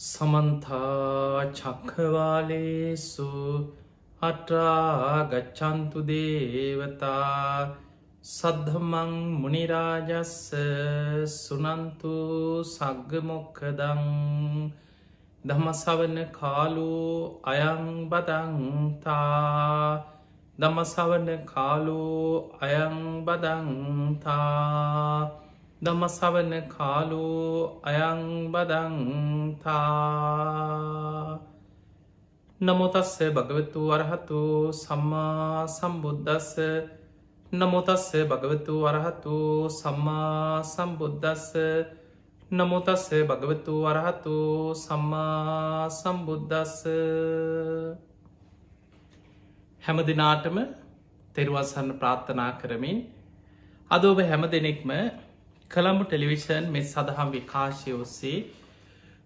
සමන්තා චක්ඛවාලේසු අත්‍රා ගච්ඡන්තු දේවතා සද්ධම්මං මුනි රාජස්ස සුනන්තු සග්ග මොක්ඛදං ධම්මසවන කාලෝ අයං බදන්තා ධම්මසවන කාලෝ අයං බදන්තා ධම්මසවන කාලෝ අයං බදන්තා නමෝ තස්ස භගවතු වරහතු සම්මා සම්බුද්දස්ස නමෝ තස්ස භගවතු වරහතු සම්මා සම්බුද්දස්ස නමෝ තස්ස භගවතු වරහතු සම්මා සම්බුද්දස්ස. හැම දිනාටම තෙරුවන් සරණ ප්‍රාර්ථනා කරමින් අද ඔබ හැම දෙනෙක්ම කළඹු ටෙලිවිෂන් මේ සදහම් විකාශය ඔස්සේ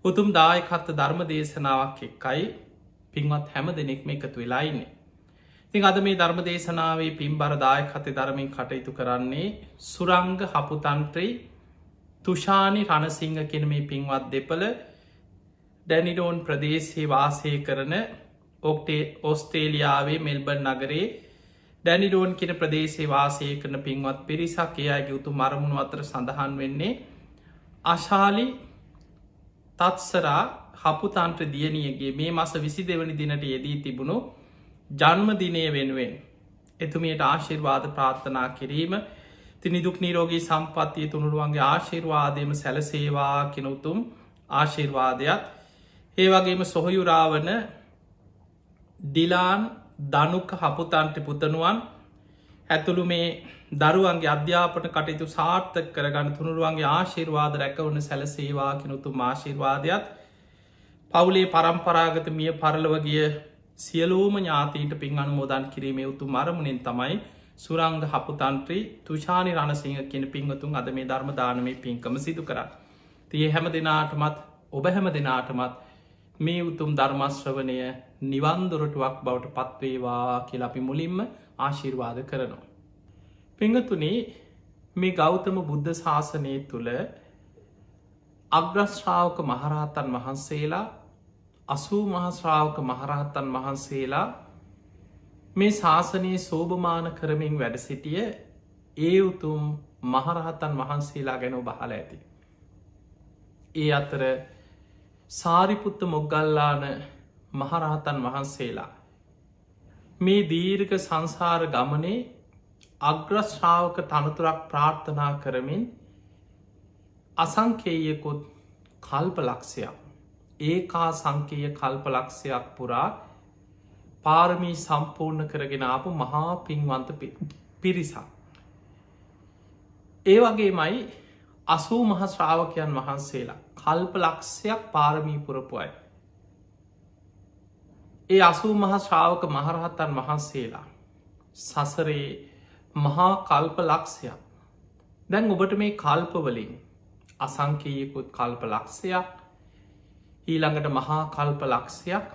උතුම් දායකත්ව ධර්ම දේශනාවක් එක්කයි පින්වත් හැම දෙනෙක්ම එකතු වෙලා ඉන්නේ. ඉතින් අද මේ ධර්ම දේශනාවේ පින්බර දායකත්ව ධර්මයෙන් කටයුතු කරන්නේ සුරංග හපුතන්ත්‍රී තුෂානි රණසිංහ කියන මේ පින්වත් දෙපළ ඩැනිඩෝන් ප්‍රදේශයේ වාසය කරන ඕස්ට්‍රේලියාවේ මෙල්බර්න් නගරේ ඩැනිඩෝන් කියන ප්‍රදේශයේ වාසය කරන පින්වත් පිරිසක් ඒ අයගේ උතුම් අරමුණු අතර සඳහන් වෙන්නේ අශාලි තත්සරා හපුතන්ත්‍ර දියණියගේ මේ මාස 22 වෙනි දිනට යෙදී තිබුණු ජන්මදිනය වෙනුවෙන් එතුමියට ආශිර්වාද ප්‍රාර්ථනා කිරීම නිදුක් නිරෝගී සම්පත්තිය තුනුරුවන්ගේ ආශිර්වාදයම සැලසේවා කියන උතුම් ආශිර්වාදයක් ඒ වගේම සොහොයුරාවන ඩිලාන් ධනුක හපුතන්ට පුතනුවන් ඇතුළු මේ දරුවන්ගේ අධ්‍යාපන කටයුතු සාර්ථක කරගන්න තුනුරුවන්ගේ ආශිර්වාද රැකවුණ සැලසේවා කියන උතුම් ආශිර්වාදයක් පවුලේ පරම්පරාගත මිය පරලවගිය සියලූම ඥාතීන්ට පින් අනුමෝදන් කිරීමේ උතුම් අරමුණෙන් තමයි සුරංග හපුතන්ත්‍රී තුෂානි රණසිංහ කියන පින්වතුන් අද මේ ධර්ම දානමේ පින්කම සිදු කරා. තිය හැම දෙනාටමත් ඔබ හැම දෙනාටමත් මේ උතුම් ධර්මශ්‍රවණය නිවන්දොරටුවක් බවට පත්වේවා කියලා අපි මුලින්ම ආශිර්වාද කරනවා. පිංගතුනි මේ ගෞතම බුද්ධ ශාසනය තුළ අග්‍රශ්‍රාවක මහරහතන් වහන්සේලා 80 මහශ්‍රාවක මහරහතන් වහන්සේලා මේ ශාසනයේ සෝභමාන කරමින් වැඩ සිටිය ඒ උතුම් මහරහතන් වහන්සේලා ගැන බහල ඇති. ඒ අතර සාරිපුත්ත මොග්ගල්ලාන මහරහතන් වහන්සේලා මේ දීර්ඝ සංසාර ගමනේ අග්‍රශ්‍රාවක තනතුරක් ප්‍රාර්ථනා කරමින් අසංකේයකොත් කල්පලක්ෂයක් ඒකා සංකේය කල්පලක්ෂයක් පුරා පාරමී සම්පූර්ණ කරගෙන ආපු මහා පින්වන්ත පිරිසක්. ඒ වගේමයි 80 මහ ශ්‍රාවකයන් වහන්සේලා කල්ප ලක්ෂයක් පාරමී පුරපු අය. ඒ 80 මහ ශ්‍රාවක මහරහතන් වහන්සේලා සසරේ මහා කල්ප ලක්ෂයක්. දැන් ඔබට මේ කල්පවලින් අසංකේයකුත් කල්ප ලක්ෂයක් ඊළඟට මහා කල්ප ලක්ෂයක්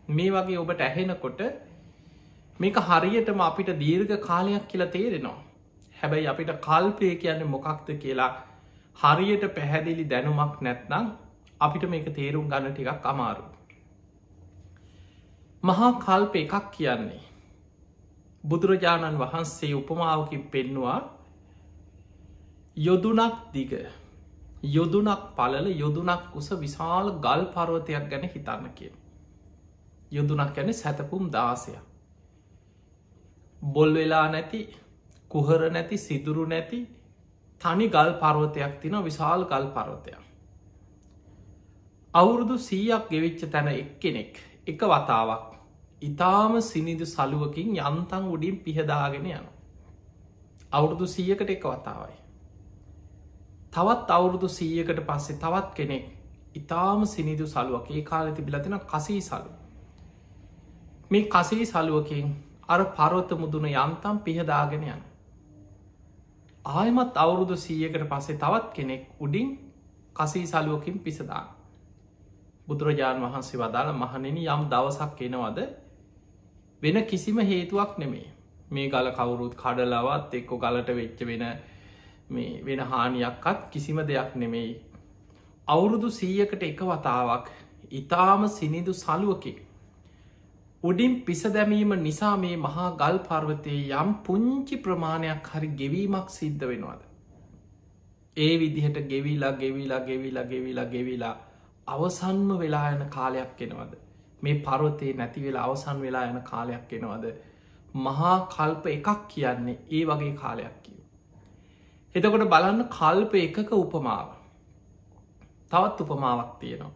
මේ වගේ ඔබට ඇහෙනකොට මේක හරියටම අපිට දීර්ඝ කාලයක් කියලා තේරෙනවා. හැබැයි අපිට කල්පය කියන්නේ මොකක්ද කියලා හරියට පැහැදිලි දැනුමක් නැත්නම් අපිට මේක තේරුම් ගන්න ටිකක් අමාරු. මහා කල්ප එකක් කියන්නේ බුදුරජාණන් වහන්සේ උපමාවකින් පෙන්නවා යොදුනක් දිග යොදුනක් පළල යොදුනක් උස විශාල ගල් පර්වතයක් ගැන හිතන්න කියන. යොදුනක් ගැන සැතපුම් 16ක්. බොල් වෙලා නැති කුහර නැති සිදුරු නැති තනි ගල් පර්වතයක් තින විශාල ගල් පර්වතයක්. අවුරුදු 100ක් ගෙවිච්ච තැන එක්කෙනෙක් එක වතාවක් ඉතාම සිනිදු සලුවකින් යන්තන් උඩින් පිහදාගෙන යන. අවුරුදු 100කට එක වතාවයි. තවත් අවුරුදු 100කට පස්සේ තවත් කෙනෙක් ඉතාම සිනිදු සලුවක් ඒ කාලෙ තිබිලා තින කසී සලු. මේ කසී සලුවකින් අර පර්වත මුදුන යන්තම් පිහදාගෙන යන. ආයමත් අවුරුදු 100කට පස්සේ තවත් කෙනෙක් උඩින් කසී සලුවකින් පිසදාන. බුදුරජාණන් වහන්සේ වදාළ මහණෙනි යම් දවසක් එනවද වෙන කිසිම හේතුවක් නෙමේ මේ ගල කවුරුත් කඩලවත් එක්කො ගලට වෙච්ච වෙන හානියක්කත් කිසිම දෙයක් නෙමෙයි. අවුරුදු 100කට එක වතාවක් ඉතාම සිනිදු සලුවකින් උඩින් පිස දැමීම නිසා මේ මහා ගල් පර්වතයේ යම් පුංචි ප්‍රමාණයක් හරි ගෙවීමක් සිද්ධ වෙනවාද. ඒ විදිහට ගෙවිලා අවසන්ම වෙලා යන කාලයක් එනවද. මේ පර්වතයේ නැති වෙලා අවසන් වෙලා යන කාලයක් එනවද. මහා කල්ප එකක් කියන්නේ ඒ වගේ කාලයක් කිව. එතකොට බලන්න කල්ප එකක උපමාව. තවත් උපමාවක් තියෙනවා.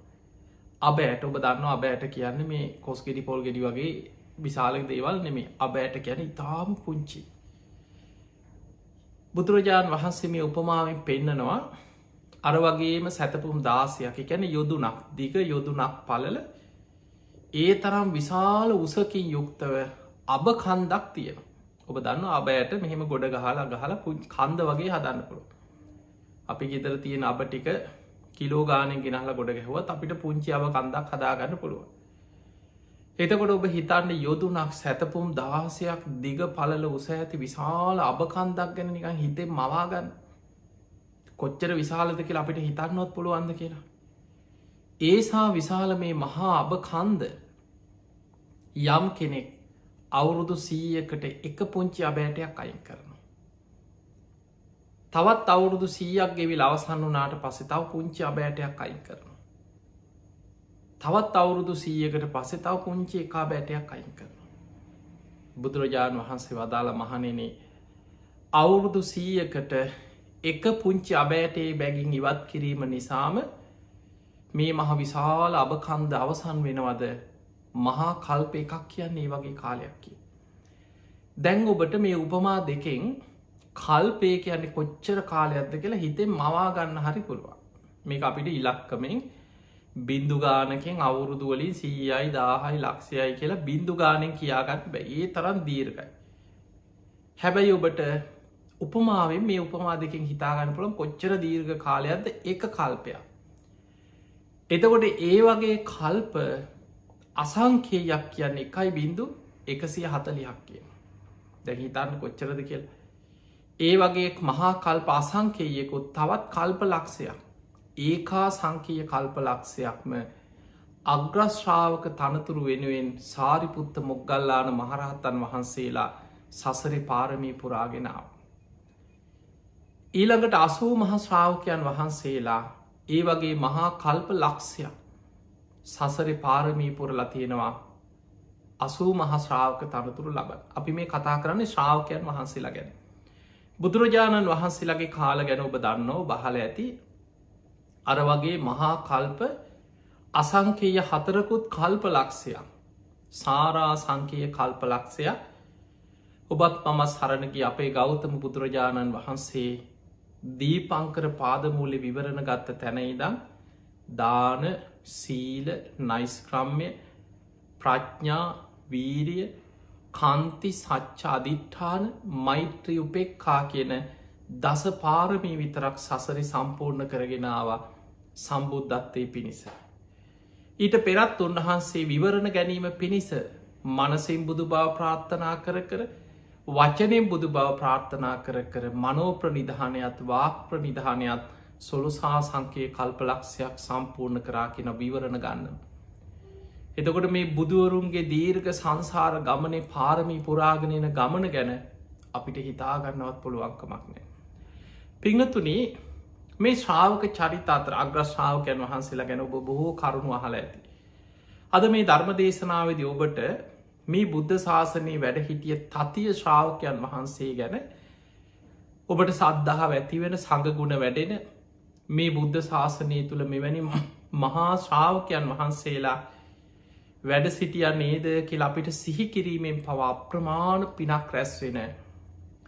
අබෑට ඔබ දන්න අබෑට කියන්න මේ කොස්ගෙඩි පොල් ගෙඩි වගේ විශාලක දේවල් නෙමේ අබෑට කියන ඉතාම පුංචි. බුදුරජාණන් වහන්සේ මේ උපමාවෙන් පෙන්නනවා අර වගේම සැතපුම් දාසයක් එකැන යොදුනක් දිග යොදුනක් පලල ඒ තරම් විශාල උසකින් යුක්තව අබ කන්දක් තියෙන. ඔබ දන්න අබෑට මෙහෙම ගොඩ ගහලා කන්ද වගේ හදන්න පුළුව. අපි ගෙදර තියෙන අබ ටික කිලෝ ගානෙන් ගෙනහල ගොඩ ගැහුවත් අපිට පුංචි අව කන්දක් හදාගන්න පුළුව. එතකොට ඔබ හිතන්න යොදුනක් සැතපුම් දාසයක් දිග පලල උස ඇති විශාල අබ කන්දක් ගැන නිකන් හිතේ මවාගන්න කොච්චර විශාලද කියලා අපිට හිතන්නවත් පුළුවන්ද කියලා. ඒසා විශාල මේ මහා අබ කන්ද යම් කෙනෙක් අවුරුදු 100කට එක පුංචි අබෑටයක් අයින් කරනවා. තවත් අවුරුදු 100ක් ගෙවිල් අවසන් වනාට පස්සේ තව පුංචි අබෑටයක් අයින් කරනවා. තවත් අවුරුදු 100කට පස්සේ තව පුංචි එකා බෑටයක් අයින් කරනවා. බුදුරජාණන් වහන්සේ වදාළ මහණෙනි අවුරුදු 100කට එක පුංචි අබෑටේ බැගින් ඉවත් කිරීම නිසාම මේ මහ විශාල අබකන්ද අවසන් වෙනවද මහා කල්ප එකක් කියන්නේ වගේ කාලයක් කිය. දැන් ඔබට මේ උපමා දෙකෙන් කල්පය කියන්නේ කොච්චර කාලයක්ද කියලා හිතේ මවාගන්න හරි පුළුවන්. මේ අපිට ඉලක්කමෙන් බින්දු ගානකින් අවුරුදුවලින් 100යි 1000යි ලක්ෂයයි කියලා බින්දු ගානෙන් කියාගන්න බෑ. ඒ තරම් දීර්ඝයි. හැබැයි ඔබට උපමාවෙන් මේ උපමා දෙකින් හිතාගන්න පුළුවන් කොච්චර දීර්ඝ කාලයක්ද එක කල්පයක්. එතකොට ඒ වගේ කල්ප අසංකේයක් කියන්නේ 1.140ක් කියන. දැන් හිතන්න කොච්චරද කියලා. ඒ වගේ මහා කල්ප අසංකේයකුත් තවත් කල්ප ලක්ෂයක් ඒකා සංකීය කල්ප ලක්ෂයක්ම අග්‍රශ්‍රාවක තනතුරු වෙනුවෙන් සාරිපුත්ත මොග්ගල්ලාන මහරහතන් වහන්සේලා සසරි පාරමී පුරාගෙනාව. ඊළඟට 80 මහ ශ්‍රාවකයන් වහන්සේලා ඒ වගේ මහා කල්ප ලක්ෂයක් සසරි පාරමී පුරලා තියෙනවා 80 මහ ශ්‍රාවක තනතුරු ලබන. අපි මේ කතා කරන්නේ ශ්‍රාවකයන් වහන්සේලා ගැන. බුදුරජාණන් වහන්සේලාගේ කාල ගැන ඔබ දන්නෝ බහල ඇති අර වගේ මහා කල්ප අසංකේය 4කුත් කල්ප ලක්ෂයක් සාරා සංකේය කල්ප ලක්ෂයක් ඔබත් මම සරණගිය අපේ ගෞතම බුදුරජාණන් වහන්සේ දීපංකර පාදමූලි විවරණ ගත්ත තැනයිදම් දාන සීල නයිස්ක්‍රම්ය ප්‍රඥා වීරිය කන්ති සච්ච අධිට්ඨාන මෛත්‍රී උපෙක්කා කියන දස පාරමී විතරක් සසරි සම්පූර්ණ කරගෙනවා සම්බුද්ධත්වය පිණිස. ඊට පෙරත් උන්වහන්සේ විවරණ ගැනීම පිණිස මනසින් බුදු බව ප්‍රාර්ථනා කර කර වචනෙන් බුදු බව ප්‍රාර්ථනා කර කර මනෝ ප්‍රනිධානයත් වාක් ප්‍රනිධානයත් සොළුසා සංකයේ කල්පලක්ෂයක් සම්පූර්ණ කරා කියන විවරණ ගන්න. එතකොට මේ බුදුවරුන්ගේ දීර්ඝ සංසාර ගමනේ පාරමී පුරාගෙනන ගමන ගැන අපිට හිතාගන්නවත් පුළුවන්කමක් නෑ. පිංහතුනි මේ ශ්‍රාවක චරිත අතර අග්‍රශ්‍රාවකයන් වහන්සේලා ගැන ඔබ බොහෝ කරුණු අහල ඇති. අද මේ ධර්ම දේශනාවද ඔබට මේ බුද්ධ ශාසනයේ වැඩ හිටිය තතිය ශ්‍රාවකයන් වහන්සේ ගැන ඔබට සද්ධහා ඇතිවෙන සඟගුණ වැඩෙන මේ බුද්ධ ශාසනය තුළ මෙවැනි මහා ශ්‍රාවකයන් වහන්සේලා වැඩ සිටිය නේද කියලා අපිට සිහිකිරීමෙන් පවා අප්‍රමාණ පිනක් රැස් වෙන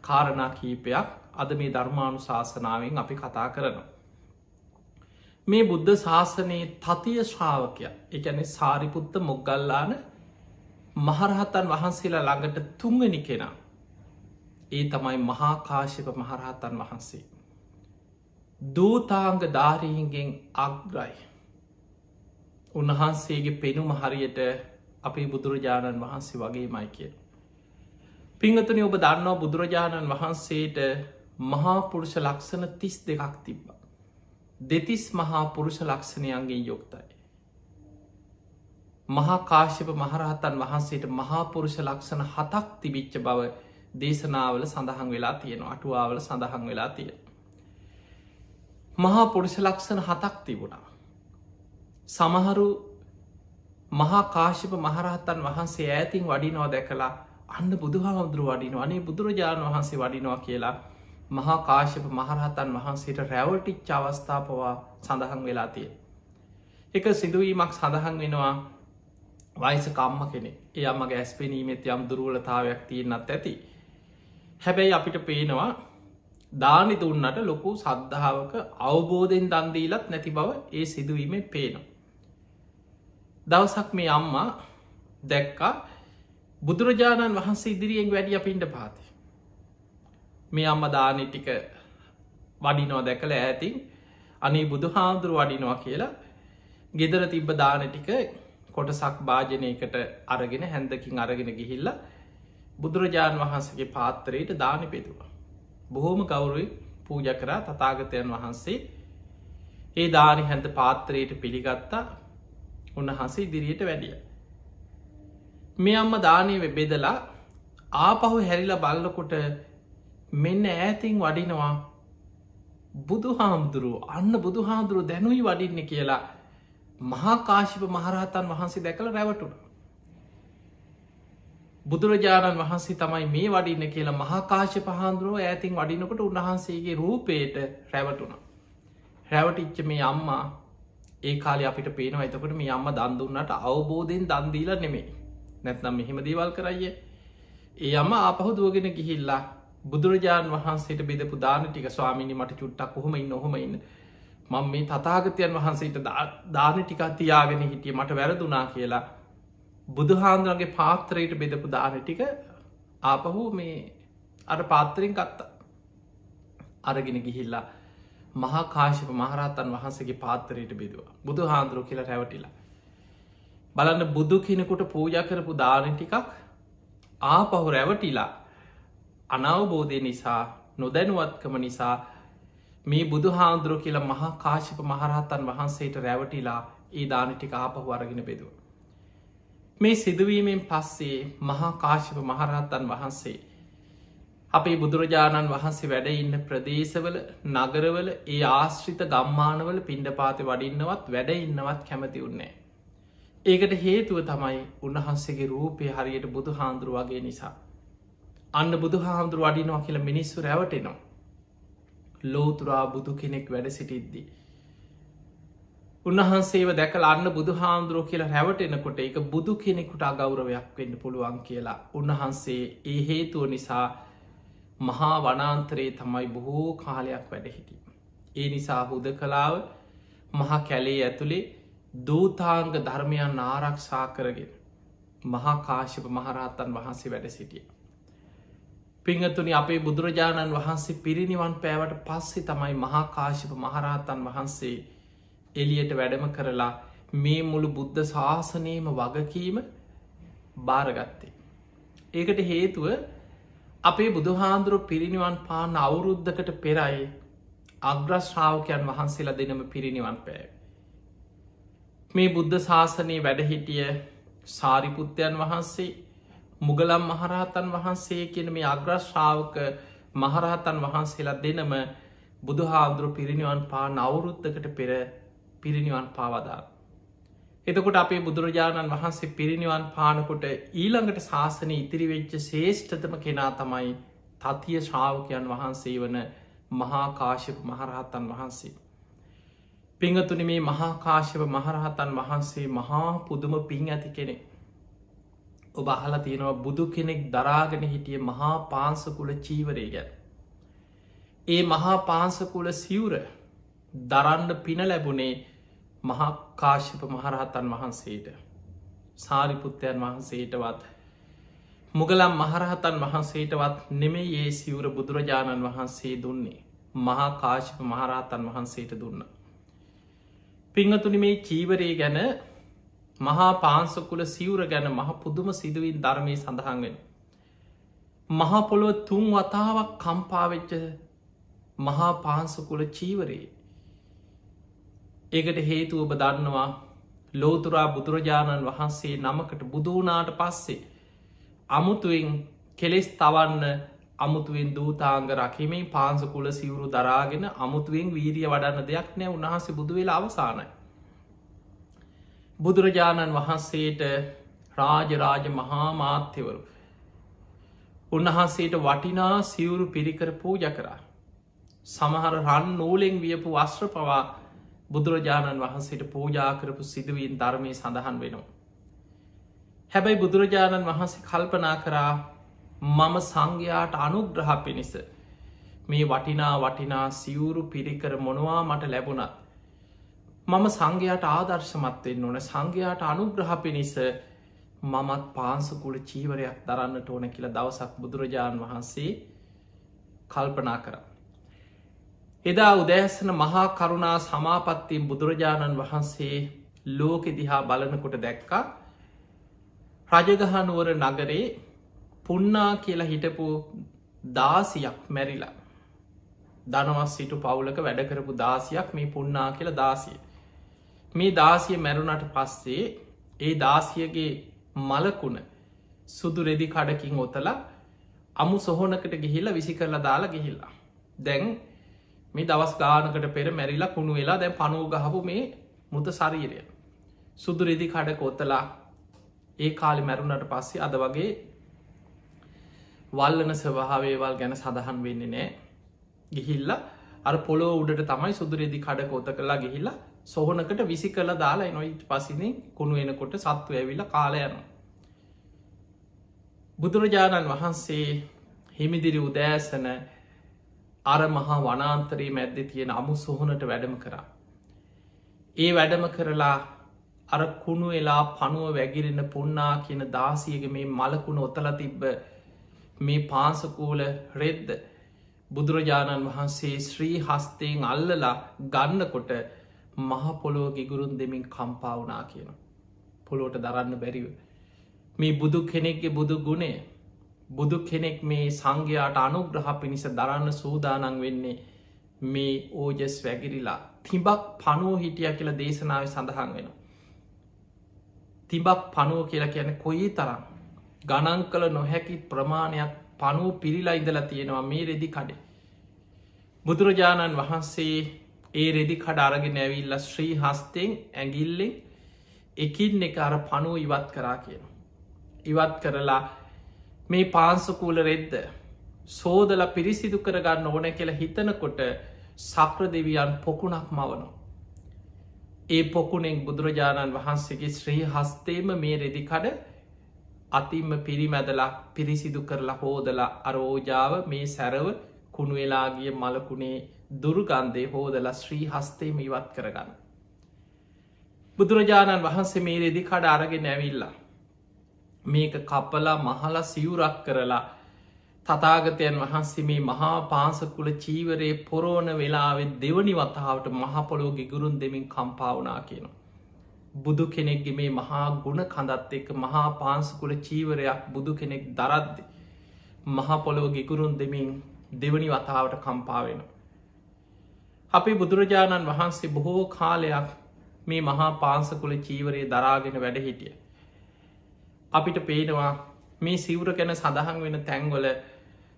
කාරණා කීපයක් අද මේ ධර්මානු ශාසනාවෙන් අපි කතා කරනවා. මේ බුද්ධ ශාසනයේ තතිය ශ්‍රාවකය එකැනෙ සාරිපුත්ත මොග්ගල්ලාන මහරහතන් වහන්සේලා ළඟට තුන්වැනි කෙනා ඒ තමයි මහාකාශප මහරහතන් වහන්සේ. දූතාංග ධාරීන්ගෙන් අග්‍රයි. උන්වහන්සේගේ පෙනුම හරියට අපේ බුදුරජාණන් වහන්සේ වගේ මයි කිය. පිංහතුනි ඔබ දන්නවා බුදුරජාණන් වහන්සේට මහා පුරුෂ ලක්ෂණ 32ක් තිබ්බ. දෙතිස් මහා පුරුෂ ලක්ෂණයන්ගේ යොක්තයි. මහා කාශ්‍යප මහරහතන් වහන්සේට මහා පුරුෂ ලක්ෂණ 7ක් තිබිච්ච බව දේශනාවල සඳහන් වෙලා තියෙනවා. අටුවාවල සඳහන් වෙලා තියෙනවා. මහා පුරුෂ ලක්ෂණ 7ක් තිබුණා. සමහරු මහා කාශ්‍යප මහරහතන් වහන්සේ ඈතින් වඩිනවා දැකලා අන්න බුදුහාමුදුරුවෝ වඩිනවා, අනේ බුදුරජාණන් වහන්සේ වඩිනවා කියලා මහා කාශ්‍යප මහරහතන් වහන්සේට රැවටිච්ච අවස්ථා පවා සඳහන් වෙලා තියෙනවා. එක සිදුවීමක් සඳහන් වෙනවා. වයසක අම්ම කෙනෙක්. ඒ අම්මගේ ඇස් පෙනීමෙත් යම් දුර්වලතාවයක් තියෙන්නත් ඇති. හැබැයි අපිට පේනවා දානි දුන්නට ලොකු සද්ධාවක අවබෝධයෙන් දන් දීලත් නැති බව ඒ සිදුවීමෙන් පේනවා. දවසක් මේ අම්මා දැක්කා බුදුරජාණන් වහන්සේ ඉදිරියෙන් වැඩිය පිණ්ඩපාතේ. මේ අම්මා දානි ටික වඩිනවා දැකලා ඈතින් අනේ බුදුහාමුදුරුවෝ වඩිනවා කියලා ගෙදර තිබ්බ දාන ටික කොටසක් භාජනයකට අරගෙන හැන්දකින් අරගෙන ගිහිල්ලා බුදුරජාණන් වහන්සේගේ පාත්තරයට දානි බෙදුවා. බොහෝම ගෞරවයෙන් පූජා කරා තථාගතයන් වහන්සේ. ඒ දානි හැන්ද පාත්‍රයට පිළිගත්තා. උන්වහන්සේ ඉදිරියට වැඩියා. මේ අම්මා දානේ බෙදලා ආපහු හැරිලා බලනකොට මෙන්න ඈතින් වඩිනවා බුදුහාමුදුරුවෝ. අන්න බුදුහාමුදුරුවෝ දැනුයි වඩින්නේ කියලා මහා කාශ්‍යප මහරහතන් වහන්සේ දැකලා රැවටුණා. බුදුරජාණන් වහන්සේ තමයි මේ වඩින්න කියලා මහා කාශ්‍යප හාමුදුරුවෝ ඈතින් වඩිනකොට උන්වහන්සේගේ රූපයට රැවටුණා. රැවටිච්ච මේ අම්මා ඒ කාලේ අපිට පේනවා. එතකොට මේ අම්මා දන් දුන්නාට අවබෝධයෙන් දන් දීලා නෙමෙයි. නැත්නම් මෙහෙම දේවල් කරයියේ. ඒ අම්මා ආපහු දුවගෙන ගිහිල්ලා බුදුරජාණන් වහන්සේට බෙදපු දාන ටික ස්වාමීනි මට චුට්ටක් කොහොම ඉන්න මම මේ තථාගතයන් වහන්සේට දාන ටිකක් තියාගෙන හිටියේ මට වැරදුනා කියලා බුදුහාමුදුරන්ගේ පාත්‍රයට බෙදපු දාන ටික ආපහු මේ අර පාත්‍රයෙන් ගත්තා. අරගෙන ගිහිල්ලා මහා කාශ්‍යප මහරහතන් වහන්සේගේ පාත්‍රයට බෙදුවා. බුදුහාමුදුරුවෝ කියලා රැවටිලා. බලන්න බුදු කෙනෙකුට පූජා කරපු දාන ටිකක් ආපහු රැවටිලා අනවබෝධය නිසා නොදැනුවත්කම නිසා මේ බුදුහාමුදුරුවෝ කියලා මහා කාශ්‍යප මහරහතන් වහන්සේට රැවටිලා ඒ දාන ටික ආපහු අරගෙන බෙදුවා. මේ සිදුවීමෙන් පස්සේ මහා කාශ්‍යප මහරහතන් වහන්සේ අපේ බුදුරජාණන් වහන්සේ වැඩ ඉන්න ප්‍රදේශවල නගරවල ඒ ආශ්‍රිත ගම්මානවල පිණ්ඩපාතේ වඩින්නවත් වැඩ ඉන්නවත් කැමති උන්නේ. ඒකට හේතුව තමයි උන්වහන්සේගේ රූපය හරියට බුදුහාමුදුරුවෝ වගේ නිසා. අන්න බුදුහාමුදුරුවෝ වඩිනවා කියලා මිනිස්සු රැවටෙනවා. ලෝතුරා බුදු කෙනෙක් වැඩ සිටිද්දී උන්වහන්සේව දැකලා අන්න බුදුහාමුදුරුවෝ කියලා රැවටෙනකොට ඒක බුදු කෙනෙකුට අගෞරවයක් වෙන්න පුළුවන් කියලා උන්වහන්සේ ඒ හේතුව නිසා මහා වනාන්තරයේ තමයි බොහෝ කාලයක් වැඩ හිටියේ. ඒ නිසා හුදකලාව මහා කැලේ ඇතුලේ දූතාංග ධර්මයන් ආරක්ෂා කරගෙන මහා කාශ්‍යප මහරහතන් වහන්සේ වැඩ සිටියා. පිංගතුනි අපේ බුදුරජාණන් වහන්සේ පිරිනිවන් පෑවට පස්සේ තමයි මහා කාශ්‍යප මහරහතන් වහන්සේ එළියට වැඩම කරලා මේ මුළු බුද්ධ ශාසනයේම වගකීම බාරගත්තේ. ඒකට හේතුව අපේ බුදුහාමුදුරුවෝ පිරිනිවන් පාන අවුරුද්දකට පෙරයි අග්‍ර ශ්‍රාවකයන් වහන්සේලා දෙනම පිරිනිවන් පෑවේ. මේ බුද්ධ ශාසනයේ වැඩ හිටිය සාරිපුත්තයන් වහන්සේ මුගලන් මහරහතන් වහන්සේ කියන මේ අග්‍ර ශ්‍රාවක මහරහතන් වහන්සේලා දෙනම බුදුහාමුදුරුවෝ පිරිනිවන් පාන අවුරුද්දකට පෙර පිරිනිවන් පාවදා. එතකොට අපේ බුදුරජාණන් වහන්සේ පිරිනිවන් පානකොට ඊළඟට ශාසනය ඉතිරි වෙච්ච ශ්‍රේෂ්ඨතම කෙනා තමයි තතිය ශ්‍රාවකයන් වහන්සේ වන මහා කාශ්‍යප මහරහතන් වහන්සේ. පිංගතුනි මේ මහා කාශ්‍යප මහරහතන් වහන්සේ මහා පුදුම පිං ඇති කෙනෙක්. ඔබ අහලා තියෙනවා බුදු කෙනෙක් දරාගෙන හිටිය මහා පාංශකුල චීවරය ගැන. ඒ මහා පාංශකුල සිවුර දරන්න පින ලැබුණේ මහා කාශ්‍යප මහරහතන් වහන්සේට. සාරිපුත්තයන් වහන්සේටවත් මුගලන් මහරහතන් වහන්සේටවත් නෙමෙයි ඒ සිවුර බුදුරජාණන් වහන්සේ දුන්නේ. මහා කාශ්‍යප මහරහතන් වහන්සේට දුන්න. පිංගතුනි මේ චීවරය ගැන මහා පාංශකුල සිවුර ගැන මහ පුදුම සිදුවීම් ධර්මයේ සඳහන් වෙනවා. මහා පොළොව 3 වතාවක් කම්පා වෙච්ච මහා පාංශකුල චීවරේ. ඒකට හේතුව ඔබ දන්නවා ලෝතුරා බුදුරජාණන් වහන්සේ නමකට බුදුනාට පස්සේ අමුතුවෙන් කෙලෙස් තවන්න අමුතුවෙන් දූතාංග රකිමින් පාන්සකුල සිවුරු දරාගෙන අමුතුවෙන් වීරිය වඩන්න දෙයක් නෑ උන්වහන්සේ බුදුවෙලා අවසානයි. බුදුරජාණන් වහන්සේට රාජරාජ මහා මාත්‍යවරු උන්වහන්සේට වටිනා සිවුරු පිරිකර පූජ කරා. සමහර රන් නූලෙන් වියපු වස්ත්‍ර පවා බුදුරජාණන් වහන්සේට පූජා කරපු සිදුවීන් ධර්මය සඳහන් වෙනවා. හැබැයි බුදුරජාණන් වහන්සේ කල්පනා කරා මම සංඝයාට අනුග්‍රහ පිණිස මේ වටිනා සිවුරු පිරිකර මොනවා මට ලැබුණත් මම සංඝයාට ආදර්ශමත්වෙන්න ඕන සංඝයාට අනුග්‍රහ පිණිස මමත් පාන්සකුල චීවරයක් දරන්නට ඕන කියලා දවසක් බුදුරජාණන් වහන්සේ කල්පනා කර. එදා උදෑසන මහා කරුණා සමාපත්තියෙන් බුදුරජාණන් වහන්සේ ලෝකෙ දිහා බලනකොට දැක්කා රජගහනුවර නගරේ පුන්නා කියලා හිටපු දාසියක් මැරිලා දනවස් සිටු පවුලක වැඩ කරපු දාසියක් මේ පුන්නා කියල දාසිය. මේ දාසිය මැරුණට පස්සේ ඒ දාසියගේ මලකුණ සුදු රෙදි කඩකින් ඔතලා අමු සොහොනකට ගිහිල්ල විසි කරලා දාලා ගිහිල්ලා. දැන් මේ දවස් ගානකට පෙර මැරිලා කුණු වෙලා දැන් පනුව ගහපු මේ මුත ශරීරය. සුදු රෙදි කඩක ඔතලා ඒ කාලි මැරුණට පස්සේ අද වගේ වල්ලන ස්වභාවේවල් ගැන සඳහන් වෙන්නේ නෑ. ගිහිල්ල අර පොලෝ උඩට තමයි සුදුරෙදි කඩ කොත කලා ගිහිල්ලා සොහනකට විසි කළ දාලා නොයිට පසින කුණු වෙනකොට සත්ව ඇවිල්ල කාලයන. බුදුරජාණන් වහන්සේ හිමිදිරි උදෑසන අර මහා වනාන්තරයේ මැද්ද තියෙන අමු සොහනට වැඩම කරා. ඒ වැඩම කරලා අර කුණු වෙලා පනුව වැගිරෙන පුන්නා කියන දාසියගේ මේ මලකුණ ඔතල තිබ්බ මේ පාසකූල රෙද්ද බුදුරජාණන් වහන්සේ ශ්‍රී හස්තයෙන් අල්ලලා ගන්නකොට මහපොලෝ ගිගුරුන් දෙමින් කම්පාවනා කියන. පොලෝට දරන්න බැරිව. මේ බුදු කෙනෙක්ගේ බුදු ගුණේ බුදු කෙනෙක් මේ සංඝයාට අනුග්‍රහ පිණිස දරන්න සූදානන් වෙන්නේ මේ ඕජස් වැගිරිලා තිබක් පනුව හිටිය කියලා දේශනාව සඳහන් වෙන. තිබක් පනුව කියලා කියන කොයි තරම් ගණන් කළ නොහැකි ප්‍රමාණයක් පනුව පිරිලා ඉදලා තියෙනවා මේ රෙදි කඩේ. බුදුරජාණන් වහන්සේ ඒ රෙදි කඩ අරගෙන ඇවිල්ල ශ්‍රී හස්තයෙන් ඇගිල්ලෙන් එකින් එක අර පනුව ඉවත් කරා කියන. ඉවත් කරලා මේ පාන්සකූල රෙද්ද සෝදල පිරිසිදු කරගන්න ඕන කියලා හිතනකොට සක්‍ර දෙවියන් පොකුණක් මවනෝ. ඒ පොකුණෙන් බුදුරජාණන් වහන්සේගේ ශ්‍රී හස්තේම මේ රෙදිකඩ අතිම්ම පිරිමැදලා පිරිසිදු කරලා හෝදලා අරෝජාව මේ සැරව කුණුවෙලාගිය මලකුණේ දුරුගන්දේ හෝදලා ශ්‍රී හස්තේම ඉවත් කරගන්න. බුදුරජාණන් වහන්සේ මේ රෙදිකඩ අරගෙන ඇවිල්ලා මේක කපලා මහලා සිවුරක් කරලා තතාගතයන් වහන්සේ මේ මහා පාසකුල චීවරයේ පොරෝණ වෙලාවෙත් දෙවනි වතාවට මහපොලෝ ගිගුරුන් දෙමින් කම්පාවනා කියනවා. බුදු කෙනෙක්ගේ මේ මහා ගුණ කඳත් එක්ක මහා පාන්සකුල චීවරයක් බුදු කෙනෙක් දරද්ද මහපොලෝ ගිගුරුන් දෙමින් දෙවනි වතාවට කම්පාවෙන. අපි බුදුරජාණන් වහන්සේ බොහෝ කාලයක් මේ මහා පාන්සකුල චීවරයේ දරාගෙන වැඩ හිටිය. අපිට පේනවා මේ සිවුර ගැන සඳහන් වෙන තැන්වල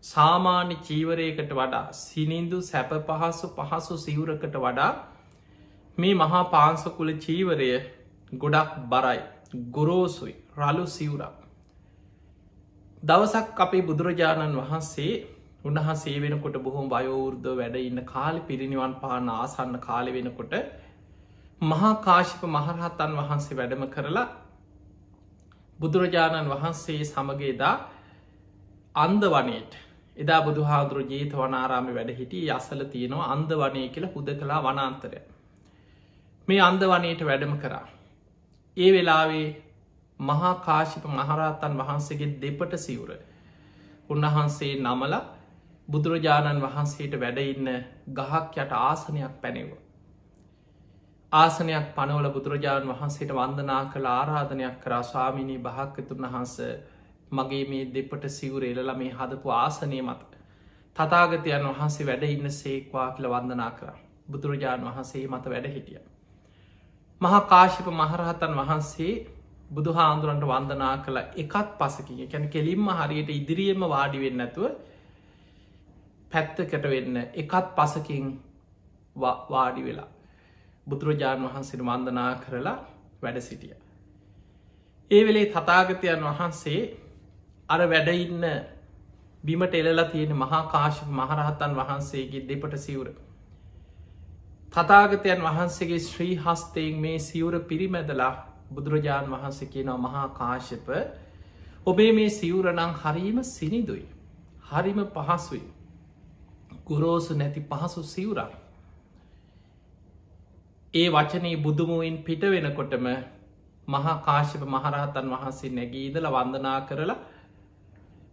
සාමාන්‍ය චීවරයකට වඩා සිනින්දු සැප පහසු සිවුරකට වඩා මේ මහා පාන්සකුල චීවරය ගොඩක් බරයි ගොරෝසුයි රලු සිවුරක්. දවසක් අපේ බුදුරජාණන් වහන්සේ උන්වහන්සේ වෙනකොට බොහොම වයෝවෘද්ධ වැඩ ඉන්න කාලි පිරිනිවන් පාන ආසන්න කාලි වෙනකොට මහා කාශිප මහරහතන් වහන්සේ වැඩම කරලා බුදුරජාණන් වහන්සේ සමගේදා අන්ද වනයට එදා බුදු හාදුරු ජීත වනාරාම වැඩ හිටිය අසල තියෙනවා අන්ද වනය කියලා හුද කලා වනාන්තරය. මේ අන්ද වනයට වැඩම කරා. ඒ වෙලාවේ මහා කාශිප මහරහතන් වහන්සේගේ දෙපට සිවුර උන්වහන්සේ නමල බුදුරජාණන් වහන්සේට වැඩඉන්න ගහක් යට ආසනයක් පැනෙව. ආසනයක් පනවල බුදුරජාණන් වහන්සේට වන්දනා කළ ආරාධනයක් කරා ස්වාමිනී භාග්‍යතුන් වහන්ස මගේ මේ දෙපට සිවුර එලලා මේ හදපු ආසනය මත තතාගතයන් වහන්සේ වැඩ ඉන්න සේක්වා කියල වන්දනා කර බුදුරජාණන් වහන්සේ මත වැඩ හිටිය. මහා කාශ්‍යප මහරහතන් වහන්සේ බුදු හාමුදුරන්ට වන්දනා කළ එකත් පසකින් කැන කෙලින්ම හරියට ඉදිරියම වාඩි වෙන්න ඇතුව පැත්තකට වෙන්න එකත් පසකින් වාඩි වෙලා බුදුරජාණන් වහන්සේට වන්දනා කරලා වැඩ සිටිය. ඒ වෙලේ තථාගතයන් වහන්සේ අර වැඩඉන්න බිමට එලලා තියෙන මහා කාශ්‍යප මහරහතන් වහන්සේගේ දෙපට සිවුර. තථාගතයන් වහන්සේගේ ශ්‍රී හස්තයෙන් මේ සිවුර පිරිමැදලා බුදුරජාණන් වහන්සේ කියනවා මහා කාශ්‍යප ඔබේ මේ සිවුර නම් හරීම සිනිදුයි. හරිම පහසුයි. ගොරෝසු නැති පහසු සිවුරක්. ඒ වචනී බුදුමුවින් පිට වෙනකොටම මහා කාශ්‍යප මහරහතන් වහන්සේ නැගීදල වන්දනා කරලා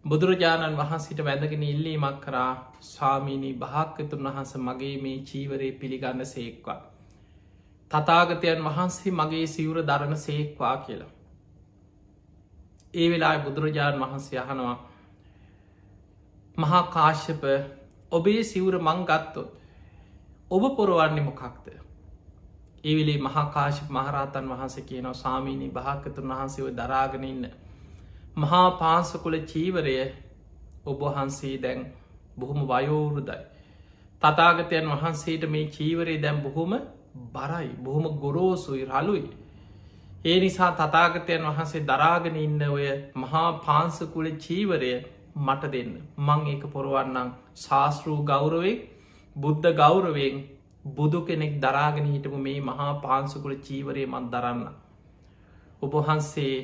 බුදුරජාණන් වහන්සිට වැඳගෙන ඉල්ලීමක් කරා ස්වාමීනී භාග්‍යතුන් වහන්ස මගේ මේ චීවරය පිළිගන්න සේක්වා. තථාගතයන් වහන්සේ මගේ සිවුර දරණ සේක්වා කියලා. ඒ වෙලා බුදුරජාණන් වහන්සේ අහනවා මහා කාශ්‍යප ඔබේ සිවුර මං ගත්තොත් ඔබ පොරවන්නේ මොකක්ද. ඒ වෙලේ මහා කාශ්‍යප මහරහතන් වහන්සේ කියනවා ස්වාමීනී භාග්‍යතුන් වහන්සේ ඔය දරාගෙන ඉන්න මහා පාංශකුල චීවරය ඔබ වහන්සේ දැන් බොහොම වයෝවෘදයි. තථාගතයන් වහන්සේට මේ චීවරය දැන් බොහොම බරයි බොහොම ගොරෝසුයි රළුයි. ඒ නිසා තථාගතයන් වහන්සේ දරාගෙන ඉන්න ඔය මහා පාංශකුල චීවරය මට දෙන්න. මං ඒක පොරවන්නම් ශාස්තෘ ගෞරවෙන් බුද්ධ ගෞරවෙන් බුදු කෙනෙක් දරාගෙන හිටපු මේ මහා පාංශකුල චීවරය මන් දරන්න. ඔබ වහන්සේ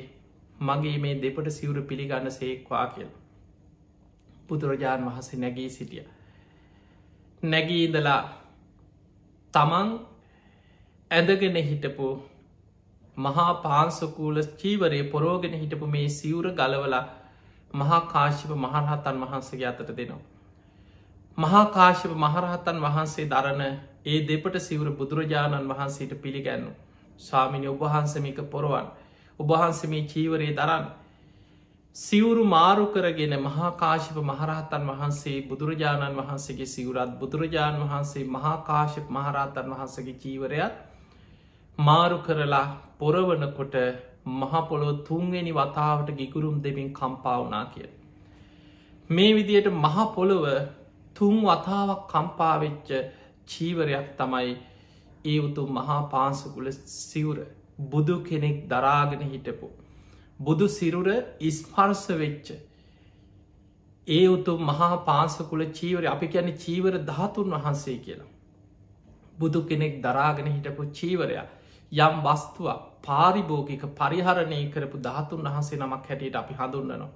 මගේ මේ දෙපට සිවුර පිළිගන්න සේක්වා කියල. බුදුරජාණන් වහන්සේ නැගී සිටිය. නැගීදලා තමන් ඇදගෙන හිටපු මහා පාංශකූල චීවරය පොරෝගෙන හිටපු මේ සිවුර ගලවලා මහා කාශ්‍යප මහරහතන් වහන්සේගේ අතට දෙනවා. මහා කාශ්‍යප මහරහතන් වහන්සේ දරන ඒ දෙපට සිවුර බුදුරජාණන් වහන්සේට පිළිගැන්නු. ස්වාමිනි ඔබහන්සමික පොරවන් ඔබහන්සේ මේ චීවරයේ දරන්න. සිවුරු මාරු කරගෙන මහා කාශ්‍යප මහරහතන් වහන්සේ බුදුරජාණන් වහන්සේගේ සිවුරත් බුදුරජාණන් වහන්සේ මහා කාශ්‍යප මහරහතන් වහන්සේගේ චීවරයත් මාරු කරලා පොරවනකොට මහපොළොව තුන්වෙනි වතාවට ගිගුරුම් දෙමින් කම්පාවනා කිය. මේ විදියට මහපොළොව තුන් වතාවක් කම්පාවෙච්ච චීවරයක් තමයි ඒ උතුම් මහා පාංශකුල සිවුර. බුදු කෙනෙක් දරාගෙන හිටපු. බුදු සිරුර ස්පර්ශ වෙච්ච. ඒ උතුම් මහා පාංශකුල චීවර අපි කියන චීවර ධාතුන් වහන්සේ කියලා. බුදු කෙනෙක් දරාගෙන හිටපු චීවරයක් යම් වස්තුවක් පාරිභෝගික පරිහරණය කරපු ධාතුන් වහන්සේ නමක් හැටියට අපි හඳුන්නනවා.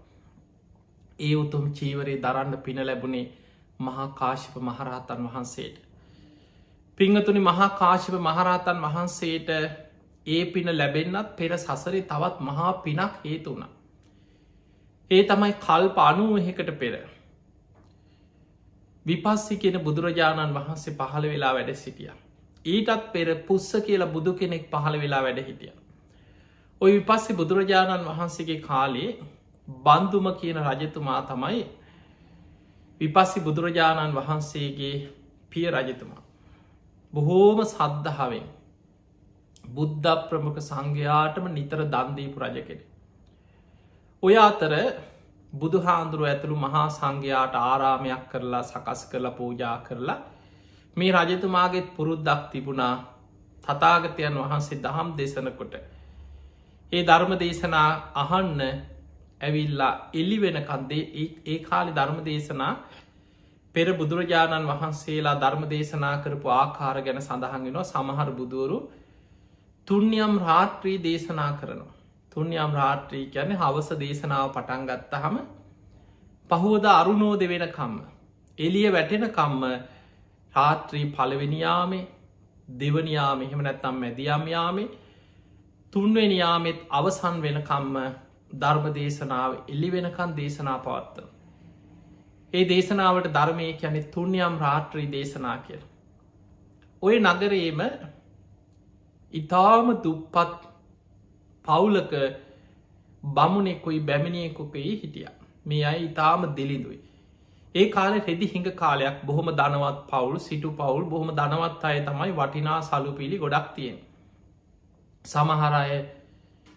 ඒ උතුම් චීවරයේ දරන්න පින ලැබුණේ මහා කාශ්‍යප මහරහතන් වහන්සේට. පිංහතුනි මහා කාශ්‍යප මහරහතන් වහන්සේට ඒ පින ලැබෙන්න්නත් පෙර සසරේ තවත් මහා පිනක් හේතුුණ. ඒ තමයි කල්ප 90කට පෙර. විපස්සි කියන බුදුරජාණන් වහන්සේ පහළ වෙලා වැඩ සිටිය. ඊටත් පෙර පුස්ස කියලා බුදු කෙනෙක් පහළ වෙලා වැඩ හිටිය. ඔය විපස්සි බුදුරජාණන් වහන්සේගේ කාලේ බන්දුම කියන රජතුමා තමයි විපස්සි බුදුරජාණන් වහන්සේගේ පිය රජතුමා. බොහෝම සද්ධාවෙන් බුද්ධ ප්‍රමුඛ සංඝයාටම නිතර දන්දීපු රජ කෙනෙ. ඔය අතර බුදු හාන්දුරුව ඇතුළු මහා සංඝයාට ආරාමයක් කරලා සකස් කරලා පූජා කරලා මේ රජතුමාගේත් පුරුද්දක් තිබුණා තථාගතයන් වහන්සේ දහම් දේශනකොට ඒ ධර්ම දේශනා අහන්න ඇවිල්ලා එළි වෙනකන්දේ ඒ කාලේ ධර්ම දේශනා පෙර බුදුරජාණන් වහන්සේලා ධර්ම දේශනා කරපු ආකාර ගැන සඳහන් වෙනවා. සමහර බුදුවරු තුන්යම් රාත්‍රී දේශනා කරනවා. තුන්යම් රාත්‍රී කියන්නේ හවස දේශනාව පටන් ගත්තහම පහුවද අරුණෝද වෙනකම්ම එළිය වැටෙනකම්ම රාත්‍රී පළවෙනියාමේ දෙවනියාම එහෙම නැත්තම් මැදියම්යාමේ තුන්වෙනියාමෙත් අවසන් වෙනකම්ම ධර්ම දේශනාව එළි වෙනකන් දේශනා පවත්වන. ඒ දේශනාවට ධර්මය කියන්නේ තුන්යම් රාත්‍රී දේශනා කියල. ඔය නගරේම ඉතාම දුප්පත් පවුලක බමුණෙකුයි බැමිණියෙකුකයි හිටිය. මේ අයි ඉතාම දිලිඳුයි. ඒ කාලෙ රෙදි හිඟ කාලයක් බොහොම ධනවත් පවුල් සිටු පවුල් බොහොම ධනවත් අය තමයි වටිනා සලු පිළි ගොඩක් තියෙන්. සමහරය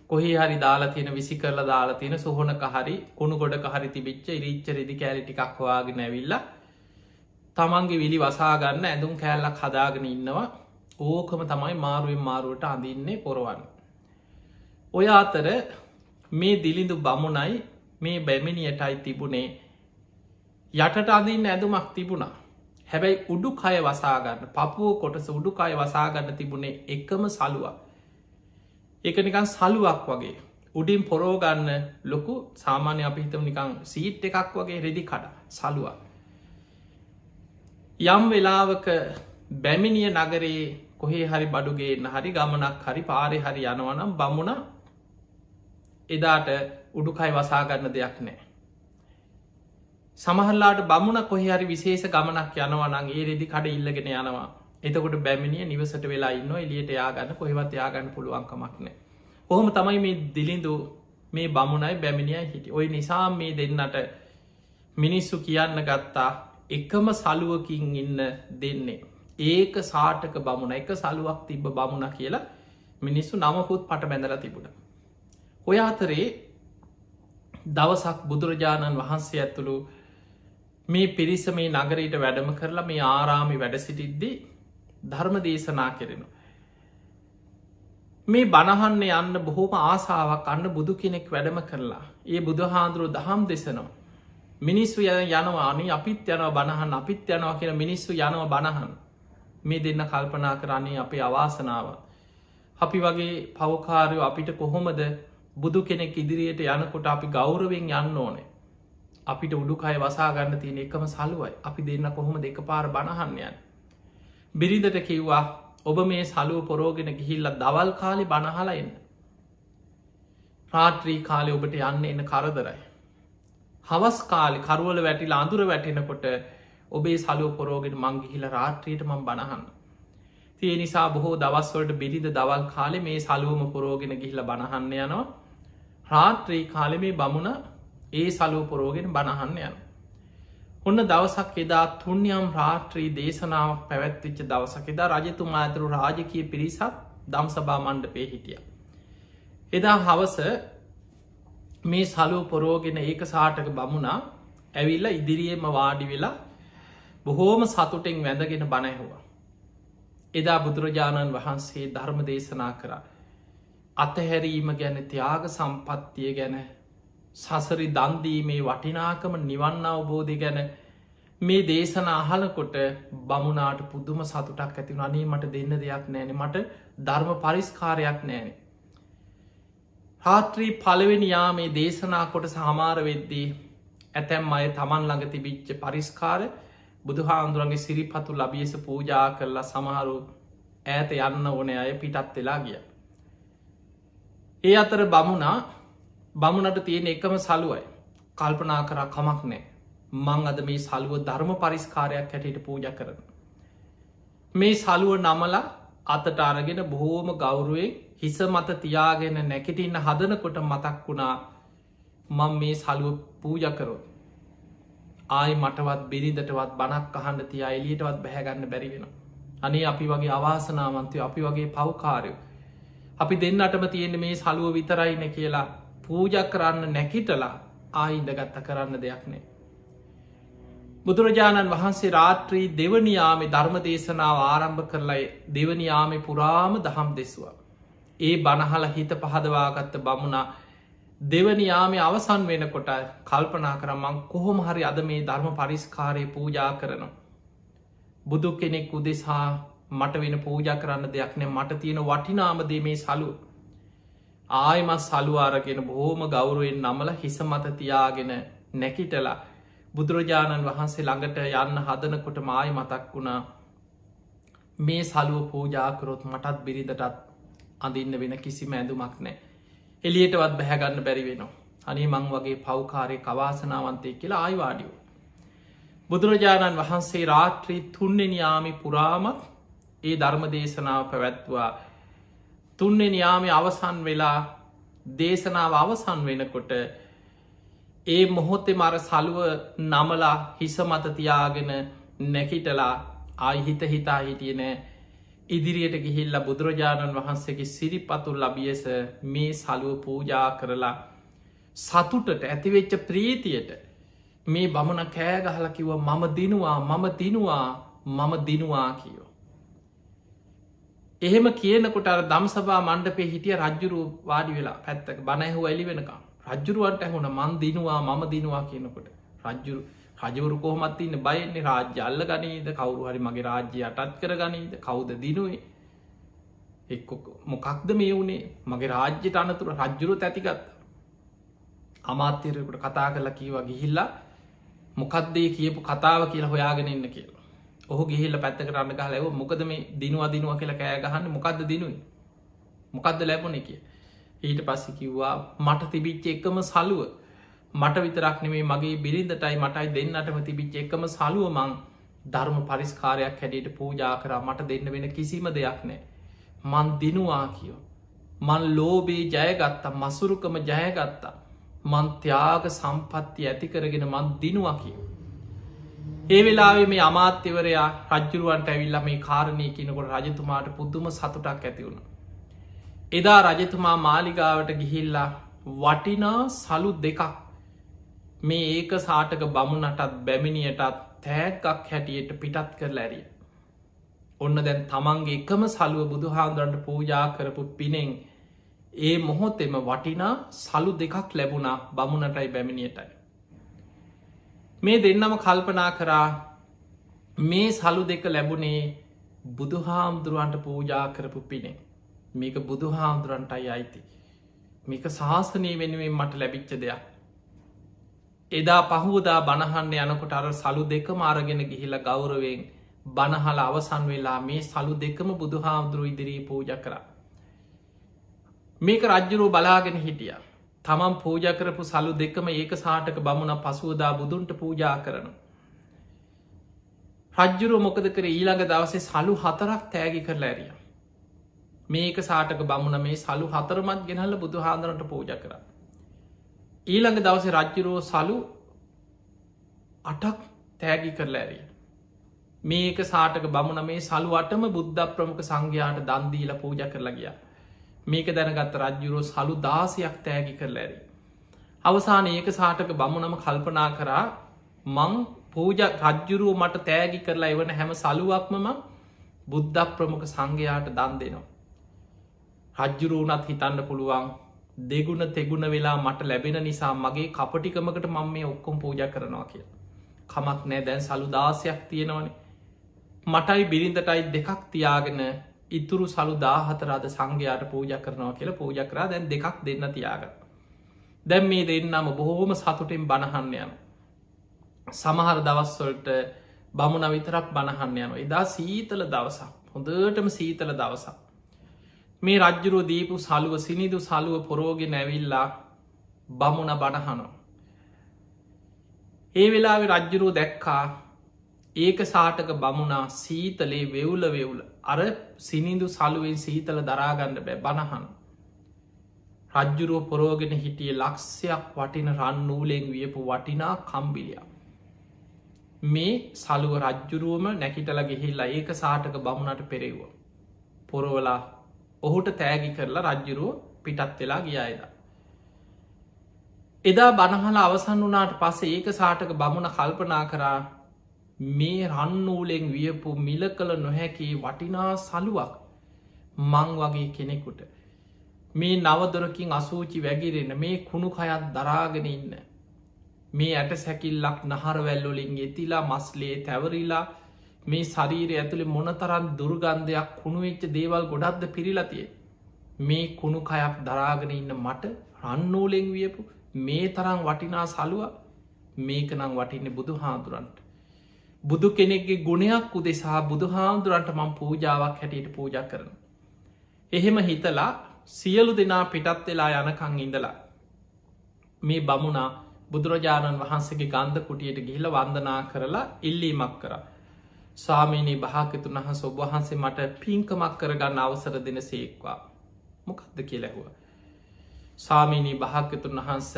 කොහේ හරි දාලා තියෙන විසි කරලා දාලා තියෙන සොහොනක හරි කුණු ගොඩක හරි තිබිච්ච ඉරිච්ච රෙදි කෑලි ටිකක් වාගෙන ඇවිල්ලා තමන්ගේ විලි වසාගන්න ඇඳුම් කෑල්ලක් හදාගෙන ඉන්නවා. ඕකම තමයි මාරුවෙන් මාරුවට අඳින්නේ පොරවන්න. ඔය අතර මේ දිලිඳු බමුණයි මේ බැමිණියටයි තිබුණේ යටට අඳින්න ඇඳුමක් තිබුණා. හැබැයි උඩු කය වසාගන්න පපුුව කොටස උඩු කය වසාගන්න තිබුණේ එකම සලුවක්. එක නිකන් සලුවක් වගේ උඩින් පොරෝගන්න ලොකු සාමාන්‍ය අපි හිතම නිකං සීට් එකක් වගේ රෙදි කඩ සලුවක්. යම් වෙලාවක බැමිණිය නගරේ කොහේ හරි බඩුගේන්න හරි ගමනක් හරි පාරි හරි යනවනම් බමුණ එදාට උඩුකයි වසාගන්න දෙයක් නෑ. සමහල්ලාට බමුණ කොහරි විශේෂ ගමනක් යනවනං ඒ රෙදි කඩ ඉල්ලගෙන යනවා. එතකොට බැමිණිය නිවසට වෙලා ඉන්න එලියට යාගන්න කොහෙවත් යාගන්න පුළුවන්කමක් නෑ. කොහොම තමයි මේ දිලිඳු මේ බමුණයි බැමිණියයි හිටි. ඔය නිසා මේ දෙන්නට මිනිස්සු කියන්න ගත්තා එකම සලුවකින් ඉන්න දෙන්නේ. ඒක සාටක බමුණ එක සලුවක් තිබ්බ බමුණ කියලා මිනිස්සු නමකුත් පට බැඳල තිබුණ. ඔය අතරේ දවසක් බුදුරජාණන් වහන්සේ ඇතුළු මේ පිරිස මේ නගරයට වැඩම කරලා මේ ආරාමි වැඩ සිටිද්දී ධර්ම දේශනා කෙරෙන. මේ බණහන්න යන්න බොහෝම ආසාාවක් අන්න බුදු කෙනෙක් වැඩම කරලා ඒ බුදුහාන්දුරුව දහම් දෙසනවා. මිනිස්සු යනවා අනි අපිත් යනව බණහන් අපිත් යනවා කියෙන මිනිස්සු යනව බණහන් මේ දෙන්න කල්පනා කරන්නේ අපේ අවාසනාව. අපි වගේ පවකාරයෝ අපිට කොහොමද බුදු කෙනෙක් ඉදිරියට යනකොට අපි ගෞරවෙන් යන්න ඕනේ. අපිට උඩුකය වසාගන්න තියෙන එකම සලුවයි අපි දෙන්න කොහොම දෙක පාර බණහන්යන්. බිරිඳට කිව්වා ඔබ මේ සලුව පොරෝගෙන ගිහිල්ල දවල් කාලි බණහලා එන්න. රාත්‍රී කාලෙ ඔබට යන්න එන්න කරදරයි. හවස් කාලි කරුවල වැටිල අඳුර වැටෙනකොට ඔබේ සලුව පොරෝගෙන මංගිහිල රාත්‍රියට මං බණහන්න. තිය නිසා බොහෝ දවස්වලට බිරිඳ දවල් කාලෙ මේ සලුවම පොරෝගෙන ගිහිල බණහන්න යනවා. රාත්‍රී කාලෙ මේ බමුණ ඒ සලුව පොරෝගෙන බණහන්න යන. ඔන්න දවසක් එදා තුන්යම් රාත්‍රී දේශනාවක් පැවැත්විච්ච දවසක් එදා රජතුමා ඇතුරු රාජකය පිරිසක් දම් සභා මණ්ඩපේ හිටිය. එදා හවස මේ සලුව පොරෝගෙන ඒක සාටක බමුණා ඇවිල්ල ඉදිරියේම වාඩි වෙලා බොහෝම සතුටෙන් වැඳගෙන බණැහවා. එදා බුදුරජාණන් වහන්සේ ධර්ම දේශනා කරා. අතහැරීම ගැන ත්‍යාග සම්පත්තිය ගැන සසරි දන්දීමේ වටිනාකම නිවන්න අවබෝධය ගැන මේ දේශන අහලකොට බමුණාට පුදුම සතුටක් ඇති අනේ මට දෙන්න දෙයක් නෑන මට ධර්ම පරිස්කාරයක් නෑනේ. රාත්‍රී පළවෙනියා මේ දේශනා කොට සහමාර වෙද්දී ඇතැම් අය තමන් ළඟ තිබිච්ච පරිස්කාර බුදුහාන්දුරන්ගේ සිරිපතු ලබියස පූජා කරලා සමහරු ඈත යන්න ඕන අය පිටත් වෙලා ගිය. ඒ අතර බමුණට තියෙන එකම සලුවයි කල්පනා කර කමක් නෑ මං අද මේ සලුව ධර්ම පරිස්කාරයක් හැටියට පූජ කරන. මේ සලුව නමල අතට අරගෙන බොහෝම ගෞරුවෙන් හිස මත තියාගෙන නැකටින්න හදනකොට මතක් වුණා මං මේ සලුව පූජ කරොත්. ආයි මටවත් බිරිඳටවත් බණක් අහන්න තියා එලියටවත් බැහැගන්න බැරි වෙන. අනේ අපි වගේ අවාසනාවන්තය අපි වගේ පව්කාරයෝ. අපි දෙන්නටම තියෙන මේ සලුව විතරයින කියලා පූජ කරන්න නැකිටලා ආයින්දගත්ත කරන්න දෙයක් නෑ. බුදුරජාණන් වහන්සේ රාත්‍රී දෙවනියාමේ ධර්ම දේශනාව ආරම්භ කරලයි දෙවනියාමේ පුරාම දහම් දෙස්වා. ඒ බණහල හිත පහදවාගත්ත බමුණා දෙවනියාමේ අවසන් වෙනකොට කල්පනා කරමං කොහොම හරි අද මේ ධර්ම පරිස්කාරය පූජා කරනවා. බුදු කෙනෙක් උදෙසා මට වෙන පූජ කරන්න දෙයක් නෑ මට තියෙන වටිනාමදේ මේ සලුව. ආයමත් සලුවාරගෙන බොහෝම ගෞරුවෙන් නමල හිස මත තියාගෙන නැකිටලා බුදුරජාණන් වහන්සේ ළඟට යන්න හදනකොට මායි මතක් වුණා මේ සලුව පූජාකරොත් මටත් බිරිඳටත් අඳන්න වෙන කිසිම ඇඳුමක් නෑ. එලියටවත් බැහැගන්න බැරි වෙනවා. අනේ මං වගේ පව්කාරය කවාසනාවන්තය කියලා ආයිවාඩියෝ. බුදුරජාණන් වහන්සේ රාත්‍රී තුන්නෙනයාමි පුරාමත් ඒ ධර්ම දේශනාව පැවැත්වා. තුන්නෙනයාමි අවසන් වෙලා දේශනාව අවසන් වෙනකොට ඒ මොහොත්තෙ මර සලුව නමලා හිස මත තියාගෙන නැකිටලා ආයිහිත හිතා හිටිය නෑ ඉදිරියට ගිහිල්ල බුදුරජාණන් වහන්සේගේ සිරිපතුල් ලබියස මේ සලුව පූජා කරලා සතුටට ඇතිවෙච්ච ප්‍රීතියට මේ බමුණ කෑගහල කිව මම දිනවා මම දිනවා කියෝ. එහෙම කියනකොට දම්සභා මණ්ඩපේ හිටිය රජ්ජුරු වාඩි වෙලා පැත්තක බණැහු එලි වෙනකම් රජ්ජුරුවන්ට ඇහුණ මන් දිනවා මම දිනවා කියනකොට රජවරු කොහොමත් ඉන්න බයන්නේ රාජ්‍ය අල්ල ගනීද කවරු හරි මගේ රාජ්‍ය අටත් කර ගනීද කවුද දිනුවේ මොකක්ද මේ වුණේ මගේ රාජ්‍යයට අනතුර රජ්ජුරුත් ඇතිගත් අමාත්‍යරකට කතා කරලා කීවා ගිහිල්ලා මොකක්දේ කියපු කතාව කියලා හොයාගෙන ඉන්න කියලා. ඔහු ගිහිල්ල පැත්තක රන්න ගහලව මොකද මේ දිනවා කියලා කෑ ගහන්න මොකක්ද දිනුයි මොකක්ද ලැබුණ කිය. ඊට පස්සි කිව්වා මට තිබිච්ච එකම සලුව මට විතරක් නෙමේ මගේ බිරිඳටයි මටයි දෙන්නටම තිබිච්ච එකම සලුව මං ධර්ම පරිස්කාරයක් හැඩට පූජා කරා මට දෙන්න වෙන කිසිම දෙයක් නෑ. මන් දිනවා කියෝ. මන් ලෝබේ ජයගත්තා මසුරුකම ජයගත්තා මන් ත්‍යාග සම්පත්ති ඇති කරගෙන මන් දිනවා කියෝ. ඒ වෙලාවේ මේ අමාත්‍යවරයා රජ්ජුරුවන්ට ඇවිල්ලා මේ කාරණය කියනකොට රජතුමාට පුද්දුම සතුටක් ඇති වුණ. එදා රජතුමා මාලිගාවට ගිහිල්ලා වටිනා සලු දෙකක් මේ ඒක සාටක බමුණටත් බැමිණියටත් තෑගක් හැටියට පිටත් කරලා ඇරිය. ඔන්න දැන් තමන්ගේ එකම සලුව බුදු හාන්දුරන්ට පූජා කරපු පිනෙන් ඒ මොහොතෙම වටිනා සලු දෙකක් ලැබුණා බමුණටයි බැමිණියටයි. මේ දෙන්නම කල්පනා කරා මේ සලු දෙක ලැබුණේ බුදු හාමුදුරුවන්ට පූජා කරපු පිනේ මේක බුදු හාමුදුරන්ටයි අයිති මේක ශාසනය වෙනුවෙන් මට ලැබිච්ච දෙයක්. එදා පහුවදා බණහන්න යනකොට අර සලු දෙකම අරගෙන ගිහිල ගෞරවෙන් බණහල අවසන් වෙලා මේ සලු දෙකම බුදු හාමුදුරුව ඉදිරී පූජ කරා. මේක රජ්ජුරුව බලාගෙන හිටිය තමන් පූජ කරපු සලු දෙකම ඒක සාටක බමුණ පසුවදා බුදුන්ට පූජා කරන. රජ්ජුරුව මොකද කර ඊළඟ දවසේ සලු 4ක් තෑගි කරලා ඇරිය. මේක සාටක බමුණ මේ සලු 4මත් ගෙනහල්ල බුදු හාන්දුරන්ට පූජ කර. ඊළඟ දවසේ රජ්ජුරුව සලු 8ක් තෑගි කරලා ඇරිය. මේක සාටක බමුණ මේ සලු 8ම බුද්ධ ප්‍රමුඛ සංඝයාට දන්දීල පූජ කරලා ගියා. මේක දැනගත්ත රජ්ජුරුව සලු 16ක් තෑගි කරලා ඇරි. අවසාන ඒක සාටක බමුණම කල්පනා කරා මං පූජ රජ්ජුරුව මට තෑගි කරලා එවන හැම සලුවක්මම බුද්ධ ප්‍රමුඛ සංඝයාට දන් දෙනවා. රජ්ජුරුවනත් හිතන්න පුළුවන් දෙගුණ තෙගුණ වෙලා මට ලැබෙන නිසා මගේ කපටිකමකට මං මේ ඔක්කොම් පූජ කරනවා කිය. කමක් නෑ දැන් සලු 16ක් තියෙනවනේ. මටයි බිරිඳටයි දෙකක් තියාගෙන ඉතුරු සලු 14 සංඝයාට පූජ කරනවා කියලා පූජ කරා දැන් දෙකක් දෙන්න තියාග. දැන් මේ දෙන්නම බොහෝම සතුටින් බණහන්න යන. සමහර දවස්වලට බමුණ විතරක් බණහන්න යන. එදා සීතල දවසක් හොඳටම සීතල දවසක්. මේ රජ්ජුරුව දීපු සලුව සිනිදු සලුව පොරෝගෙන ඇවිල්ලා බමුණ බණහනෝ. ඒ වෙලාවෙ රජ්ජුරුව දැක්කා ඒක සාටක බමුණා සීතලේ වෙවුල අර සිනිදු සලුවෙන් සීතල දරාගණ්ඩ බෑ බණහන. රජ්ජුරුව පොරෝගෙන හිටිය ලක්ෂයක් වටින රන් නූලෙන් වියපු වටිනා කම්බිලිය. මේ සලුව රජ්ජුරුවම නැකිටල ගෙහිල්ලා ඒක සාටක බමුණට පෙරෙව්ව. පොරෝලා ඔහුට තෑගි කරලා රජ්ජුරුව පිටත් වෙලා ගියායිද. එදා බණහල අවසන් වනාට පස්සේ ඒක සාටක බමුණ කල්පනා කරා මේ රන්නූලෙන් වියපු මිල කළ නොහැකි වටිනා සලුවක් මං වගේ කෙනෙකුට මේ නවදොරකින් අසූචි වැගිරෙන මේ කුණු කයත් දරාගෙන ඉන්න මේ ඇට සැකිල්ලක් නහරවැල්ලොලින් එතිලා මස්ලේ තැවරිලා මේ ශරීරය ඇතුළේ මොනතරන් දුර්ගන්ධයක් කුණුවෙච්ච දේවල් ගොඩක්ද පිරිලතිය මේ කුණු කයක් දරාගෙන ඉන්න මට රන්නූලෙන් වියපු මේ තරම් වටිනා සලුව මේක නම් වටින්න බුදු හාදුරන්ට බුදු කෙනෙක්ගේ ගුණයක් උදෙසා බුදු හාමුදුරන්ට මං පූජාවක් හැටියට පූජ කරන. එහෙම හිතලා සියලු දෙනා පිටත් වෙලා යනකං ඉඳලා මේ බමුණා බුදුරජාණන් වහන්සේගේ ගන්ධ කුටියට ගිහිල වන්දනා කරලා ඉල්ලීමක් කර. ස්වාමීනී භාග්‍යතුන් වහන්සේ ඔබ වහන්සේ මට පින්කමක් කරගන්න අවසර දෙන සේක්වා. මොකක්ද කියලැහුව. ස්වාමීනී භාග්‍යතුන් වහන්ස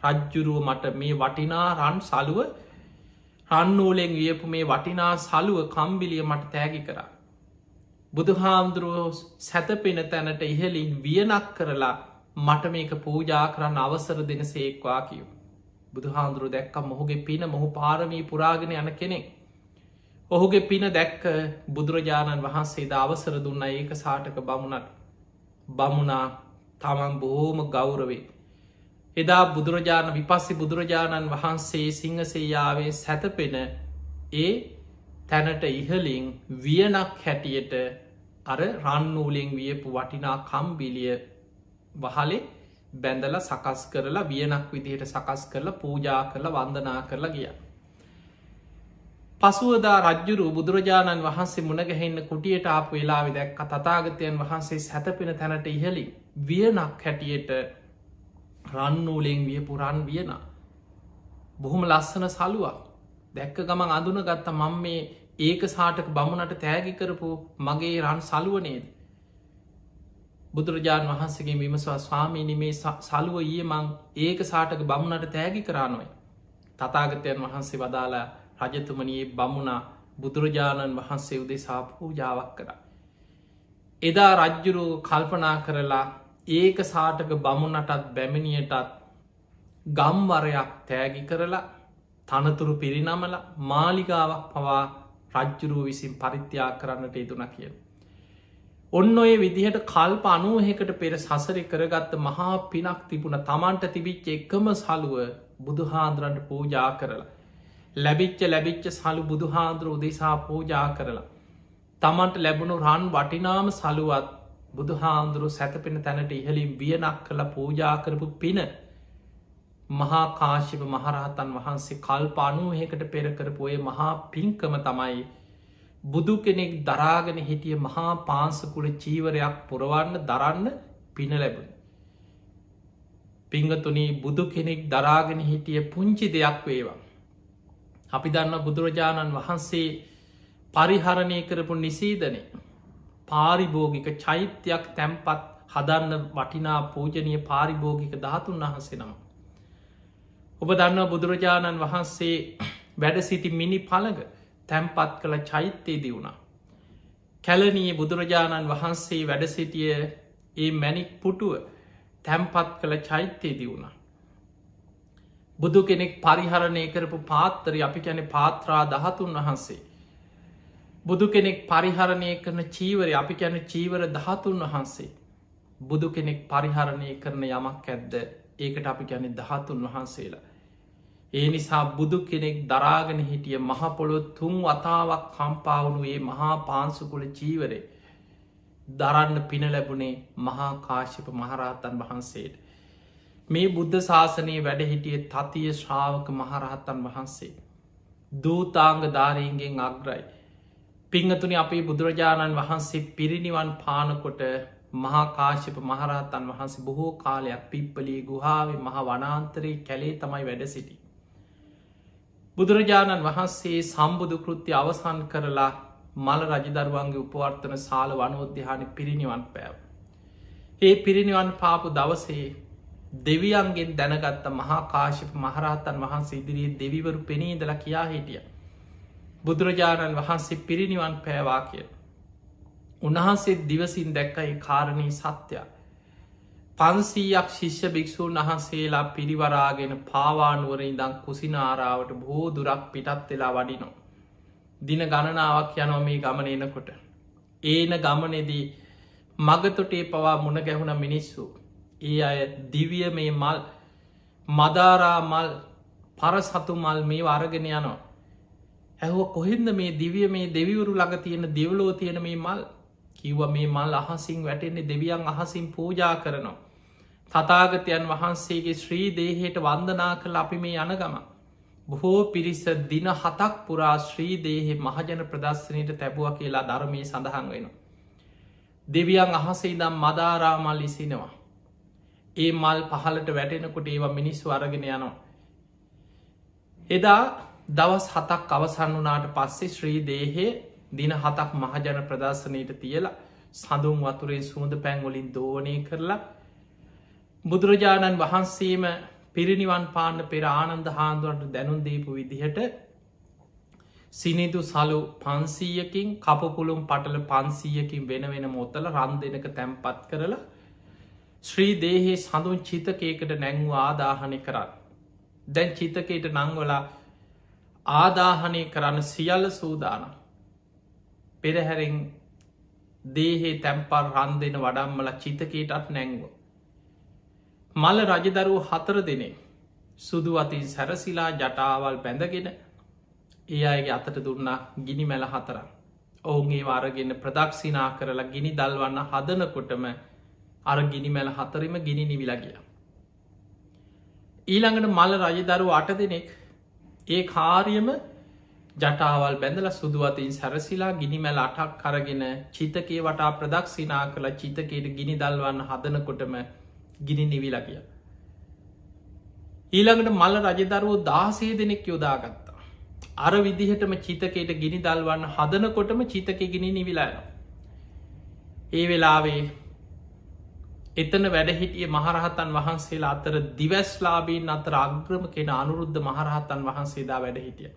රජ්ජුරුව මට මේ වටිනා රන් සලුව රන්නූලෙන් වියපු මේ වටිනා සලුව කම්බිලිය මට තෑගි කරා. බුදු හාමුදුරුවෝ සැතපෙන තැනට ඉහලින් වියනක් කරලා මට මේක පූජා කරන්න අවසර දෙන සේක්වා කියව. බුදු හාමුදුරුව දැක්ක මොහුගේ පින මොහු පාරමී පුරාගෙන යන කෙනෙක්. ඔහුගේ පින දැක්ක බුදුරජාණන් වහන්සේ ද අවසර දුන්න ඒක සාටක බමුණට බමුණා තමන් බොහෝම ගෞරවේ. එදා බුදුරජාණන් විපස්සි බුදුරජාණන් වහන්සේ සිංහසේයාවේ සැතපෙන ඒ තැනට ඉහලින් වියනක් හැටියට අර රන්නූලෙන් වියපු වටිනා කම්බිලිය වහලේ බැඳල සකස් කරලා වියනක් විදිහට සකස් කරලා පූජා කරලා වන්දනා කරලා ගිය. පසුවදා රජ්ජුරු බුදුරජාණන් වහන්සේ මුණගැහෙන්න කුටියට ආපු වෙලාවෙ දැක්ක තථාගතයන් වහන්සේ සැතපෙන තැනට ඉහලින් වියනක් හැටියට රන්නූලෙන් වියපු රන් වියන. බොහොම ලස්සන සලුවක් දැක්ක ගමන් අඳුන ගත්ත මං මේ ඒක සාටක බමුණට තෑගි කරපු මගේ රන් සලුවනේද. බුදුරජාණන් වහන්සේගේ විමසවා ස්වාමීනි මේ සලුව ඊයේ මං ඒක සාටක බමුණට තෑගි කරානොයි. තථාගතයන් වහන්සේ වදාලා රජතුමනයේ බමුණා බුදුරජාණන් වහන්සේ උදෙසා පූජාවක් කරා. එදා රජ්ජුරු කල්පනා කරලා ඒක සාටක බමුණටත් බැමිණියටත් ගම්වරයක් තෑගි කරලා තනතුරු පිරිනමල මාලිගාවක් පවා රජ්ජුරුව විසින් පරිත්‍යා කරන්නට යෙදුන කිය. ඔන්න ඔය විදිහට කල්ප 90කට පෙර සසරි කරගත්ත මහා පිනක් තිබුණ තමන්ට තිබිච්ච එකම සලුව බුදුහාන්දුරන්ට පූජා කරලා. ලැබිච්ච සලු බුදුහාන්දුර උදෙසා පූජා කරලා. තමන්ට ලැබුණු රන් වටිනාම සලුවත් බුදුහාන්දුරු සැතපෙන තැනට ඉහලින් වියනක් කළ පූජා කරපු පින මහා කාශ්‍යප මහරහතන් වහන්සේ කල්ප 90කට පෙර කරපු ඔය මහා පින්කම තමයි බුදු කෙනෙක් දරාගෙන හිටිය මහා පාංශකුල චීවරයක් පුරවන්න දරන්න පින ලැබුණ. පිංගතුනි බුදු කෙනෙක් දරාගෙන හිටිය පුංචි දෙයක් වේවා. අපි දන්න බුදුරජාණන් වහන්සේ පරිහරණය කරපු නිසීදනේ පාරිභෝගික චෛත්‍යයක් තැන්පත් හදන්න වටිනා පූජනීය පාරිභෝගික ධාතුන් වහන්සේ නම. ඔබ දන්න බුදුරජාණන් වහන්සේ වැඩ සිටි මිනි පළඟ තැන්පත් කළ චෛත්‍යයේදී වුණා. කැලණියේ බුදුරජාණන් වහන්සේ වැඩ සිටිය ඒ මැණික් පුටුව තැන්පත් කළ චෛත්‍යයේදී වුණා. බුදු කෙනෙක් පරිහරණය කරපු පාත්තරය අපි කියන්නේ පාත්‍රා ධාතුන් වහන්සේ. බුදු කෙනෙක් පරිහරණය කරන චීවරය අපි කියන්නේ චීවර ධාතුන් වහන්සේ. බුදු කෙනෙක් පරිහරණය කරන යමක් ඇද්ද ඒකට අපි කියන්නේ ධාතුන් වහන්සේලා. ඒ නිසා බුදු කෙනෙක් දරාගෙන හිටිය මහපොළොව 3 වතාවක් කම්පාවුණු ඒ මහා පාංශුකුල චීවරේ දරන්න පින ලැබුණේ මහා කාශ්‍යප මහරහතන් වහන්සේට. මේ බුද්ධ ශාසනයේ වැඩ හිටිය තතිය ශ්‍රාවක මහරහතන් වහන්සේ දූතාංග ධාරීන්ගෙන් අග්‍රයි. පිංහතුනි අපේ බුදුරජාණන් වහන්සේ පිරිනිවන් පානකොට මහා කාශ්‍යප මහරහතන් වහන්සේ බොහෝ කාලයක් පිප්පලී ගුහාවේ මහ වනාන්තරයේ කැලේ තමයි වැඩ සිටි. බුදුරජාණන් වහන්සේ සම්බුදු කෘත්‍ය අවසන් කරලා මල රජදරුවන්ගේ උපවර්තන ශාල වනෝද්‍යාන පිරිනිවන් පෑව. ඒ පිරිනිවන් පාපු දවසේ දෙවියන්ගෙන් දැනගත්ත මහා කාශ්‍යප මහරහතන් වහන්සේ ඉදිරියේ දෙවිවරු පෙනීදලා කියා හිටිය. බුදුරජාණන් වහන්සේ පිරිනිවන් පෑවා කිය. උන්වහන්සේ දිවසින් දැක්කයි කාරණී සත්‍යය. 500ක් ශිෂ්‍ය භික්‍ෂූන් වහන්සේලා පිරිවරාගෙන පාවානුවර ඉදං කුසිනාරාවට බොහෝ දුරක් පිටත් වෙලා වඩිනෝ. දින ගණනාවක් යනෝ මේ ගමන එනකොට. ඒන ගමනෙදී මගතොටේ පවා මුණ ගැහුණ මිනිස්සු. ඒ අය දිවිය මේ මල් මදාරා මල් පරසතු මල් මේ අරගෙන යනවා. ඇහුව කොහෙන්ද මේ දිවිය මේ දෙවිවරු ළඟ තියෙන දෙව්ලෝ තියෙන මේ මල් කිව්ව මේ මල් අහසින් වැටෙන්නේ දෙවියන් අහසින් පූජා කරනවා. තථාගතයන් වහන්සේගේ ශ්‍රී දේහයට වන්දනා කළ අපි මේ යන ගම. බොහෝ පිරිස දින 7ක් පුරා ශ්‍රී දේහේ මහජන ප්‍රදර්ශනයට තැබුව කියලා ධර්මයේ සඳහන් වෙනවා. දෙවියන් අහසේ දම් මදාරා මල් ඉසිනවා. ඒ මල් පහලට වැටෙනකොට ඒවා මිනිස්සු අරගෙන යනවා. එදා දවස් 7ක් අවසන් වනාට පස්සේ ශ්‍රී දේහේ දින 7ක් මහජන ප්‍රදර්ශනයට තියලා සඳුන් වතුරේ සුවඳ පැන්වලින් දෝනය කරලා බුදුරජාණන් වහන්සේම පිරිනිවන් පාන්න පෙර ආනන්ද හාමුදුරන්ට දැනුම් දීපු විදිහට සිනිදු සලු 500කින් කපපුළුම් පටල 500කින් වෙන වෙන මොත්තල රන් දෙනක තැන්පත් කරලා ශ්‍රී දේහේ සඳුන් චිතකයකට නැංවූ ආදාහනය කරන්න. දැන් චිතකයට නංවලා ආදාහනය කරන්න සියල්ල සූදාන. පෙරහැරෙන් දේහේ තැම්පල් රන් දෙන වඩම්මල චිතකයටත් නැංව. මල රජදරුව 4 දෙනේ සුදු අතින් සැරසිලා ජටාවල් බැඳගෙන ඒ අයගේ අතට දුන්නා ගිනි මැල 4. ඔවුන්ගේ වාරගෙන ප්‍රදක්ෂිනා කරලා ගිනි දල්වන්න හදනකොටම අර ගිනි මැල 4ම ගිනි නිවිලගිය. ඊළඟට මල්ල රජදරුව 8 දෙනෙක් ඒ කාරියම ජටාවල් බැඳල සුදුවතින් සැරසිලා ගිනි මැල 8ක් කරගෙන චිතකේ වටා ප්‍රදක්ෂිනා කළ චිතකයට ගිනි දල්වන්න හදනකොටම ගිනි නිවිලගිය. ඊළඟට මල්ල රජදරුවෝ 16 දෙනෙක් යොදාගත්තා. අර විදිහටම චිතකයට ගිනි දල්වන්න හදනකොටම චිතක ගිනි නිවිලාන. ඒ වෙලාවේ එතන වැඩහිටිය මහරහතන් වහන්සේලා අතර දිවස්ලාබීන් අතර අග්‍රම කෙන අනුරුද්ධ මහරහතන් වහන්සේදා වැඩහිටිය.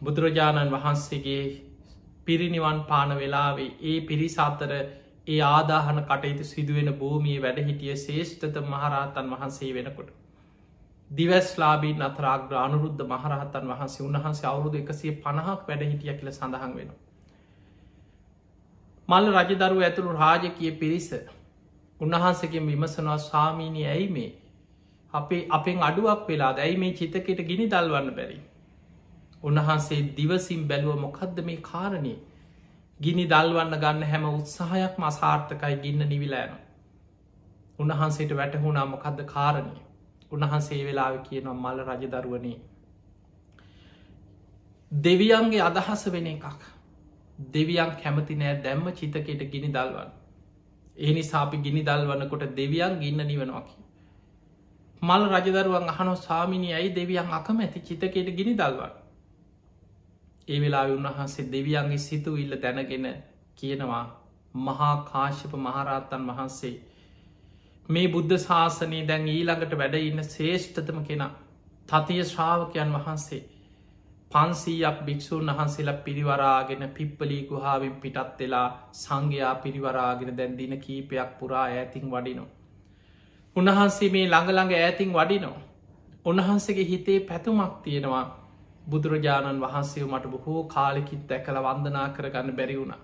බුදුරජාණන් වහන්සේගේ පිරිනිවන් පාන වෙලාවේ ඒ පිරිස අතර ඒ ආදාහන කටයුතු සිදුවෙන භූමිය වැඩහිටිය ශේෂ්ඨත මහරහතන් වහන්සේ වෙනකොට. දිවස්ලාබීන් අතර අග්‍ර අනුරුද්ධ මහරහතන් වහන්සේ උන්වහන්සේ අවුරුදු 150ක් වැඩහිටිය කියල සඳහන් වෙන. මල්ල රජදරුව ඇතුළු රාජකය පිරිස උන්වහන්සේගෙන් විමසනවා ස්වාමීනී ඇයි මේ අපෙන් අඩුවක් වෙලා ඇයි මේ චිතකයට ගිනි දල්වන්න බැරි. උන්වහන්සේ දිවසිම් බැලුව මොකක්ද මේ කාරණය ගිනි දල්වන්න ගන්න හැම උත්සාහයක් මසාර්ථකයි ගින්න නිවිලෑන. උන්වහන්සේට වැටහුණා මොකක්ද කාරණය. උන්වහන්සේ වෙලාව කියනවා මල්ල රජදරුවනේ දෙවියන්ගේ අදහස වෙන එකක්. දෙවියන් කැමති නෑ දැම්ම චිතකයට ගිනි දල්වන්න. ඒ නිසා අපි ගිනි දල්වන්නකොට දෙවියන් ගින්න නිවනවාකි. මල් රජදරුවන් අහනෝ ස්වාමිනී ඇයි දෙවියන් අකමැති චිතකයට ගිනි දල්වන්න. ඒ වෙලා උන්වහන්සේ දෙවියන්ගේ සිතුවිල්ල දැනගෙන කියනවා මහා කාශ්‍යප මහරහතන් වහන්සේ මේ බුද්ධ ශාසනයේ දැන් ඊළඟට වැඩ ඉන්න ශ්‍රේෂ්ඨතම කෙනා තතිය ශ්‍රාවකයන් වහන්සේ 500ක් භික්‍ෂූන් වහන්සේලා පිරිවරාගෙන පිප්පලී ගුහාාවෙන් පිටත් වෙලා සංඝයා පිරිවරාගෙන දැන් දින කීපයක් පුරා ඈතින් වඩිනෝ. උන්වහන්සේ මේ ළඟළඟ ඈතින් වඩිනෝ. උන්වහන්සේගේ හිතේ පැතුමක් තියෙනවා බුදුරජාණන් වහන්සේ මට බොහෝ කාලෙකිත් දැකළ වන්දනා කරගන්න බැරි වුණ.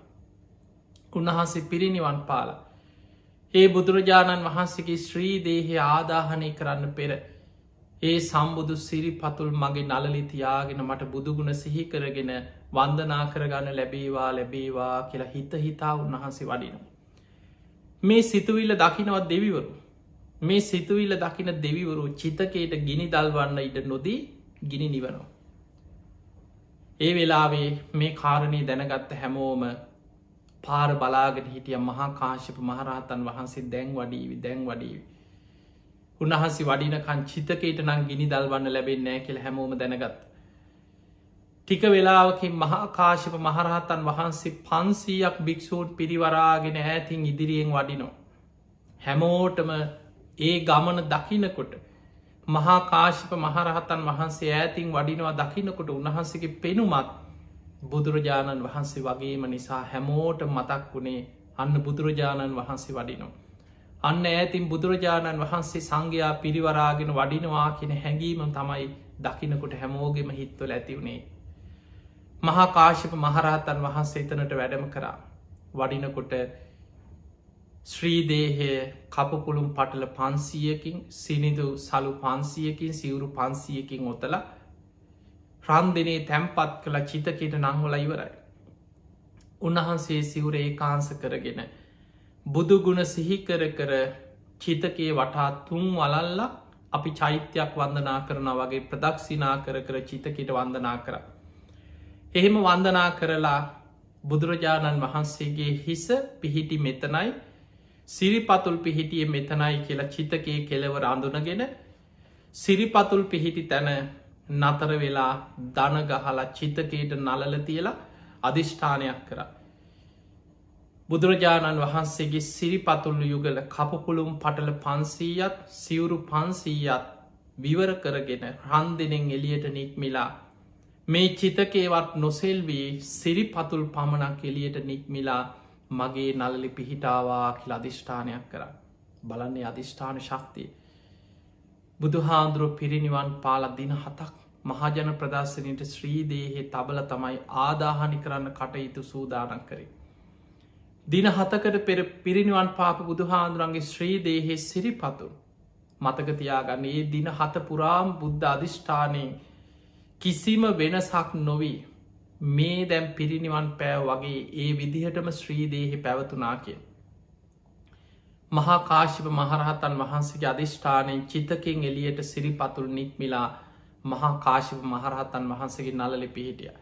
උන්වහන්සේ පිරිනිවන් පාල. ඒ බුදුරජාණන් වහන්සේගේ ශ්‍රී දේහය ආදාහනය කරන්න පෙර ඒ සම්බුදු සිරිපතුල් මගේ නලලි තියාගෙන මට බුදුගුණ සිහි කරගෙන වන්දනා කරගන්න ලැබේවා කියලා හිත හිතා උන්වහන්සේ වඩින. මේ සිතුවිල්ල දකිනවත් දෙවිවරු මේ සිතුවිල්ල දකින දෙවිවරු චිතකයට ගිනි දල්වන්න ඉඩ නොදී ගිනි නිවනවා. ඒ වෙලාවේ මේ කාරණය දැනගත්ත හැමෝම පාර බලාගෙන හිටිය මහා කාශ්‍යප මහරහතන් වහන්සේ දැන් වඩීවි. උන්වහන්සේ වඩිනකන් චිතකයට නම් ගිනි දල්වන්න ලැබෙන්නේ නෑ කියල හැමෝම දැනගත්. ටික වෙලාවකින් මහා කාශ්‍යප මහරහතන් වහන්සේ 500ක් භික්‍ෂූන් පිරිවරාගෙන ඈතින් ඉදිරියෙන් වඩිනෝ. හැමෝටම ඒ ගමන දකිනකොට මහා කාශ්‍යප මහරහතන් වහන්සේ ඈතින් වඩිනවා දකිනකොට උන්වහන්සේගේ පෙනුමත් බුදුරජාණන් වහන්සේ වගේම නිසා හැමෝට මතක් වුණේ අන්න බුදුරජාණන් වහන්සේ වඩිනෝ. අන්න ඇතින් බුදුරජාණන් වහන්සේ සංඝයා පිරිවරාගෙන වඩිනවා කියෙන හැඟීම තමයි දකිනකොට හැමෝගෙම හිත්වල ඇතිවුණේ. මහා කාශ්‍යප මහරහතන් වහන්සේ එතනට වැඩම කරා. වඩිනකොට ශ්‍රීදේහය කපපුළුම් පටල 500කින් සිනිදු සලු 500කින් සිවුරු 500කින් ඔතල රන්දිනේ තැම්පත් කළ චිතකයට නංවල ඉවරයි. උන්වහන්සේ සිවුර ඒකාන්ස කරගෙන බුදුගුණ සිහිකර කර චිතකයේ වටා තුන් වලල්ල අපි චෛත්‍යයක් වන්දනා කරන වගේ ප්‍රදක්ෂිනා කර චිතකට වන්දනා කර. එහෙම වන්දනා කරලා බුදුරජාණන් වහන්සේගේ හිස පිහිටි මෙතනයි සිරිපතුල් පිහිටිය මෙතනයි කියලා චිතකයේ කෙලවර අඳුනගෙන සිරිපතුල් පිහිටි තැන නතර වෙලා දනගහලා චිතකයට නලල තියලා අධිෂ්ඨානයක් කර. බුදුරජාණන් වහන්සේගේ සිරිපතුල්ලු යුගල කපපුළුම් පටල 500ත් සිවුරු 500ත් විවර කරගෙන රන් දෙනෙන් එලියට නික්මිලා මේ චිතකේවත් නොසෙල්වී සිරිපතුල් පමණක් එලියට නික්මිලා මගේ නලලි පිහිටාවා කියල අධිෂ්ඨානයක් කර. බලන්නේ අධිෂ්ඨාන ශක්තිය. බුදු හාන්දුරුව පිරිනිවන් පාල දින 7ක් මහජන ප්‍රදර්ශනයට ශ්‍රීදේහේ තබල තමයි ආදාහනි කරන්න කටයුතු සූදානන් කරේ. දින 7කට පෙර පිරිනිවන් පාප බුදු හාන්දුරන්ගේ ශ්‍රීදේහේ සිරිපතුල් මතකතියාගන්න ඒ දින 7 පුරාම් බුද්ධ අධිෂ්ඨානයෙන් කිසිම වෙනසක් නොවී මේ දැම් පිරිනිවන් පෑ වගේ ඒ විදිහටම ශ්‍රීදේහි පැවතුනා කිය. මහා කාශිප මහරහතන් වහන්සේගේ අධිෂ්ඨානයෙන් චිතකින් එලියට සිරිපතුල් නික්මිලා මහා කාශිප මහරහතන් වහන්සේගේ නලලි පිහිටිය.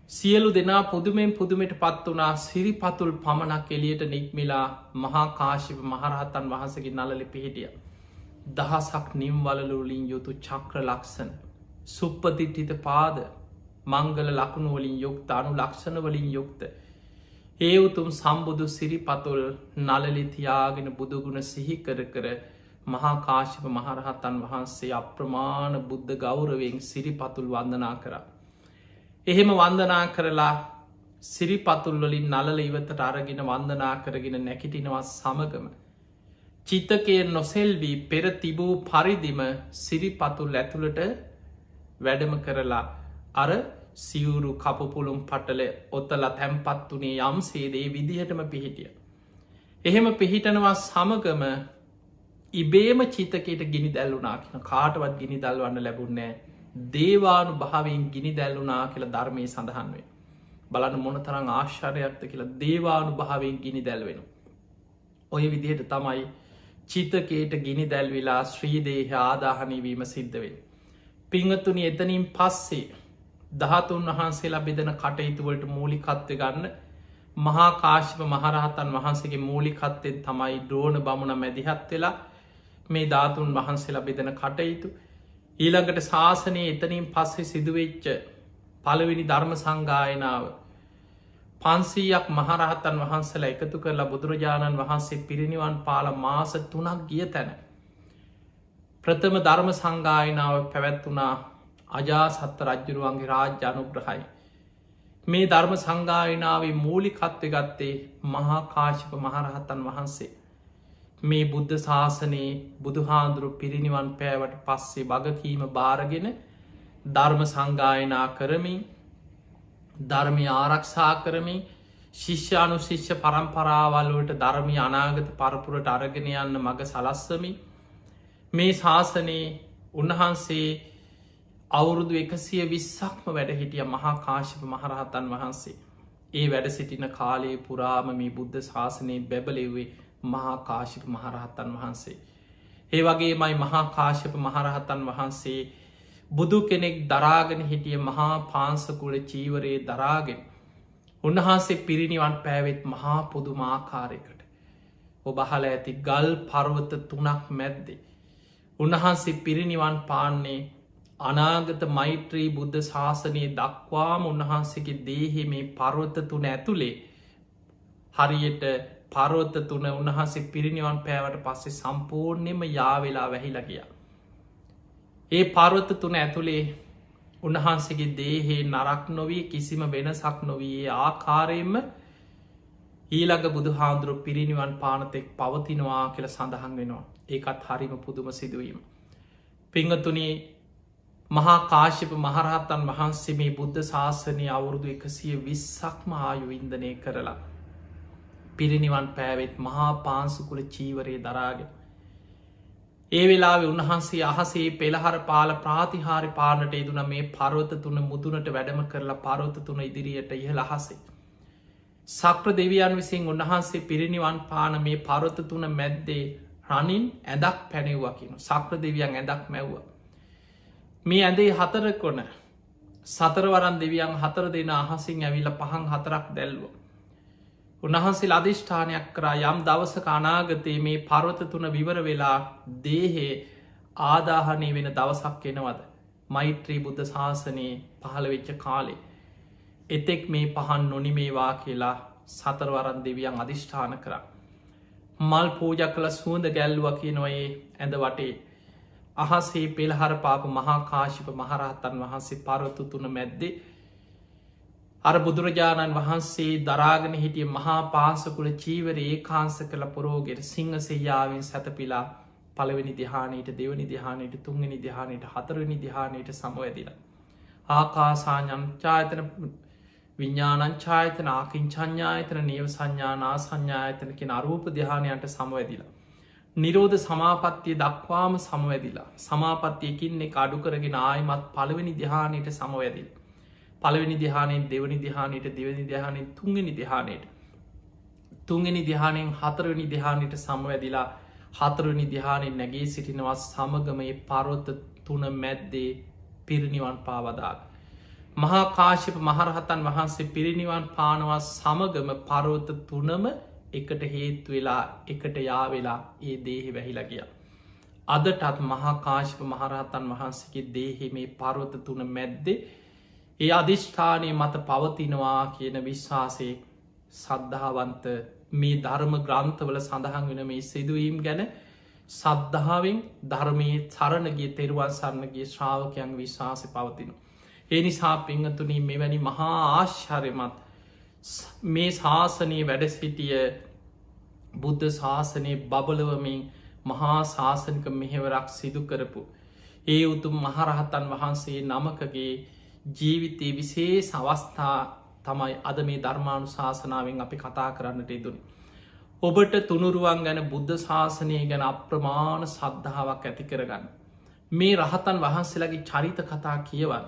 සියලු දෙනා පුදුමෙන් පුදුමට පත් වනා සිරිපතුල් පමණක් එලියට නික්මිලා මහා කාශිප මහරහතන් වහන්සගේ නලලි පිහිටිය. දහසක් නිම්වලලුලින් යුතු චක්‍ර ලක්ෂණ සුප්පතිට්ටිත පාද මංගල ලකුණුවලින් යුක්ත අනු ලක්ෂණවලින් යුක්ත ඒ උතුම් සම්බුදු සිරිපතුල් නලලිතියාගෙන බුදුගුණ සිහි කර කර මහා කාශිප මහරහතන් වහන්සේ අප්‍රමාණ බුද්ධ ගෞරවෙන් සිරිපතුල් වන්දනා කර. එහෙම වන්දනා කරලා සිරිපතුල්වලින් නලල ඉවතට අරගෙන වන්දනා කරගෙන නැකිටිනවත් සමගම. චිතකය නොසෙල්වී පෙර තිබූ පරිදිම සිරිපතුල් ඇතුළට වැඩම කරලා අර සිවුරු කපුපුළුම් පටල ඔත්තල තැම්පත් වනේ යම් සේදේ විදිහටම පිහිටිය. එහෙම පිහිටනවා සමගම ඉබේම චිතකයට ගිනි දැල්ලුනා කියන කාටවත් ගිනි දල්වන්න ලැබුන්නෑ දේවානු භාවයෙන් ගිනි දැල්ලුනා කියලා ධර්මය සඳහන් වේ. බලන්න මොන තරං ආශ්චර්යයක්ද කියලා දේවානු භාවයෙන් ගිනි දැල්වෙන. ඔය විදිහට තමයි චිතකයට ගිනි දැල්විලා ශ්‍රීදේහ ආදාහනීවීම සිද්ධවෙන්. පිංහතුනි එතනින් පස්සේ දහතුන් වහන්සේලා බෙදන කටයුතුවලට මූලිකත්ව ගන්න මහා කාශිප මහරහතන් වහන්සේගේ මූලිකත්තෙන් තමයි ද්‍රෝණ බමුණ මැදිහත් වෙලා මේ ධාතුන් වහන්සේලා බෙදන කටයුතු ඊළඟට ශාසනයේ එතනින් පස්සේ සිදුවෙච්ච පළවෙනි ධර්ම සංගායනාව 500ක් මහරහතන් වහන්සේලා එකතු කරලා බුදුරජාණන් වහන්සේ පිරිනිවන් පාල මාස 3ක් ගිය තැන ප්‍රථම ධර්ම සංගායනාව පැවැත්වුණා අජාසත්ත රජ්ජුරුවන්ගේ රාජ්‍ය අනුග්‍රහයි. මේ ධර්ම සංගායනාවේ මූලිකත්ව ගත්තේ මහා කාශිප මහරහතන් වහන්සේ. මේ බුද්ධ ශාසනයේ බුදුහාන්දුරු පිරිනිවන් පෑවට පස්සේ වගකීම භාරගෙන ධර්ම සංගායනා කරමින් ධර්මය ආරක්ෂා කරමින් ශිෂ්‍යානු ශිෂ්‍ය පරම්පරාවල්ලට ධර්මය අනාගත පරපුරට අරගෙන යන්න මඟ සලස්වමි මේ ශාසනයේ උන්වහන්සේ අවුරුදු 120ක්ම වැඩ හිටිය මහා කාශිප මහරහතන් වහන්සේ. ඒ වැඩ සිටින කාලයේ පුරාම මේ බුද්ධ ශාසනයේ බැබලෙවේ මහා කාශිප මහරහතන් වහන්සේ. ඒ වගේ මයි මහා කාශිප මහරහතන් වහන්සේ බුදු කෙනෙක් දරාගෙන හිටිය මහා පාංසකුල චීවරයේ දරාගෙන උන්වහන්සේ පිරිනිවන් පෑවෙත් මහා පුදුමාකාරයකට. ඔබහල ඇති ගල් පර්වත 3ක් මැද්දේ. උන්වහන්සේ පිරිනිවන් පාන්නේ අනාගත මෛත්‍රී බුද්ධ ශාසනයේ දක්වාම උන්වහන්සේගේ දේහෙ මේ පර්වත 3 ඇතුළේ හරියට පර්වත 3 උන්වහන්සේ පිරිනිවන් පෑවට පස්සේ සම්පූර්ණයෙන්ම යාවෙලා වැහිලා ගියා. ඒ පර්වත 3 ඇතුළේ උන්වහන්සේගේ දේහේ නරක් නොවී කිසිම වෙනසක් නොවී ආකාරයෙන්ම ඊළඟ බුදු හාමුදුරුවෝ පිරිනිවන් පානතෙක් පවතිනවා කියලා සඳහන් වෙනවා. ඒකත් හරිම පුදුම සිදුවීම. පිංගතුනි මහා කාශිප මහරහතන් වහන්සේ මේ බුද්ධ ශාසනය අවුරුදු 120ක්ම ආයු වින්දනය කරලා පිරිනිවන් පෑවෙත් මහා පාංසුකුල චීවරයේ දරාගෙන. ඒ වෙලාවේ උන්වහන්සේ අහසේ පෙළහර පාල ප්‍රාතිහාරි පානට යෙදුන මේ පර්වත 3 මුදුනට වැඩම කරලා පර්වත 3 ඉදිරියට ඉහළ අහසේ. සක්‍ර දෙවියන් විසින් උන්වහන්සේ පිරිනිවන් පාන මේ පර්වත 3 මැද්දේ රනින් ඇඳක් පැනෙව්වා කියන සක්‍ර දෙවියන් ඇඳක් මැව්වා. මේ ඇඳේ 4 කොන සතරවරන් දෙවියන් 4 දෙනා අහසින් ඇවිල්ලා පහන් 4ක් දැල්වුවා. උන්වහන්සේ අධිෂ්ඨානයක් කරා යම් දවසක අනාගතයේ මේ පර්වත 3 විවර වෙලා දේහේ ආදාහනය වෙන දවසක් එනවද මෛත්‍රී බුද්ධ ශාසනයේ පහළ වෙච්ච කාලේ එතෙක් මේ පහන් නොනිමේවා කියලා සතරවරන් දෙවියන් අධිෂ්ඨාන කරා. මල් පූජා කළ සුවඳ ගැල්ලුවා කියනවා ඒ ඇඳ වටේ අහසේ පෙළහර පාප මහා කාශිප මහරහතන් වහන්සේ පරවතු තුන මැද්දේ අර බුදුරජාණන් වහන්සේ දරාගෙන හිටිය මහා පාසකුල චීවර ඒකාන්ස කළ පොරෝගෙට සිංහ සෙයාාවෙන් සැතපිලා පළවෙනි දිහානයට දෙවනි දිහානයට තුන්ගනි දිහානයට හතරවනි දිහානයට සමවැදිල. ආකාසාඥංචායතන විඤ්ඥානංචායතන ආකින් චඥායතන නියව සංඥානා සංඥායතන කෙන අරූප දිහානයට සමවැදිලා. නිරෝධ සමාපත්තිය දක්වාම සමවැදිලා. සමාපත්තියකින් එක අඩු කරගෙන ආයමත් පළවෙනි දිහානයට සමවැදිල. පළවෙනි දිහානයෙන් දෙවනි දිහානයට දෙවනි දිහානෙන් තුන්ගනි දිහානයට තුන්ගනි දිහානෙන් හතරවනි දිහානයට සමවැදිලා හතරවනි දිහානෙන් නැගේ සිටිනවා සමගමයේ පරොත්ත තුන මැද්දේ පිරිනිවන් පාවදාග. මහා කාශිප මහරහතන් වහන්සේ පිරිනිවන් පානවා සමගම පරෝත තුනම එකට හේතු වෙලා එකට යාවෙලා ඒ දේහෙ වැහිලා ගිය. අදටත් මහා කාශිප මහරහතන් වහන්සේගේ දේහෙ මේ පරෝත තුන මැද්දේ ඒ අධිෂ්ඨානය මත පවතිනවා කියන විශ්වාසයේ සද්ධාවන්ත මේ ධර්ම ග්‍රන්ථවල සඳහන් වෙන මේ සිදුවීම් ගැන සද්ධාවෙන් ධර්මයේ තරණගේ තෙරුවන් සරණගේ ශ්‍රාවකයන් විශ්වාසය පවතිනු. ඒ නිසා පිංහතුනී මෙවැනි මහා ආශ්චර්යමත් මේ ශාසනයේ වැඩ සිටිය බුද්ධ ශාසනය බබලවමින් මහා ශාසනික මෙහෙවරක් සිදු කරපු. ඒ උතුම් මහරහතන් වහන්සේ නමකගේ ජීවිතයේ විශේෂ අවස්ථා තමයි අද මේ ධර්මානු ශාසනාවෙන් අපි කතා කරන්නට ඉදුනි. ඔබට තුනුරුවන් ගැන බුද්ධ ශාසනය ගැන අප්‍රමාණ සද්ධාවක් ඇති කරගන්න. මේ රහතන් වහන්සේලගේ චරිත කතා කියවන්න.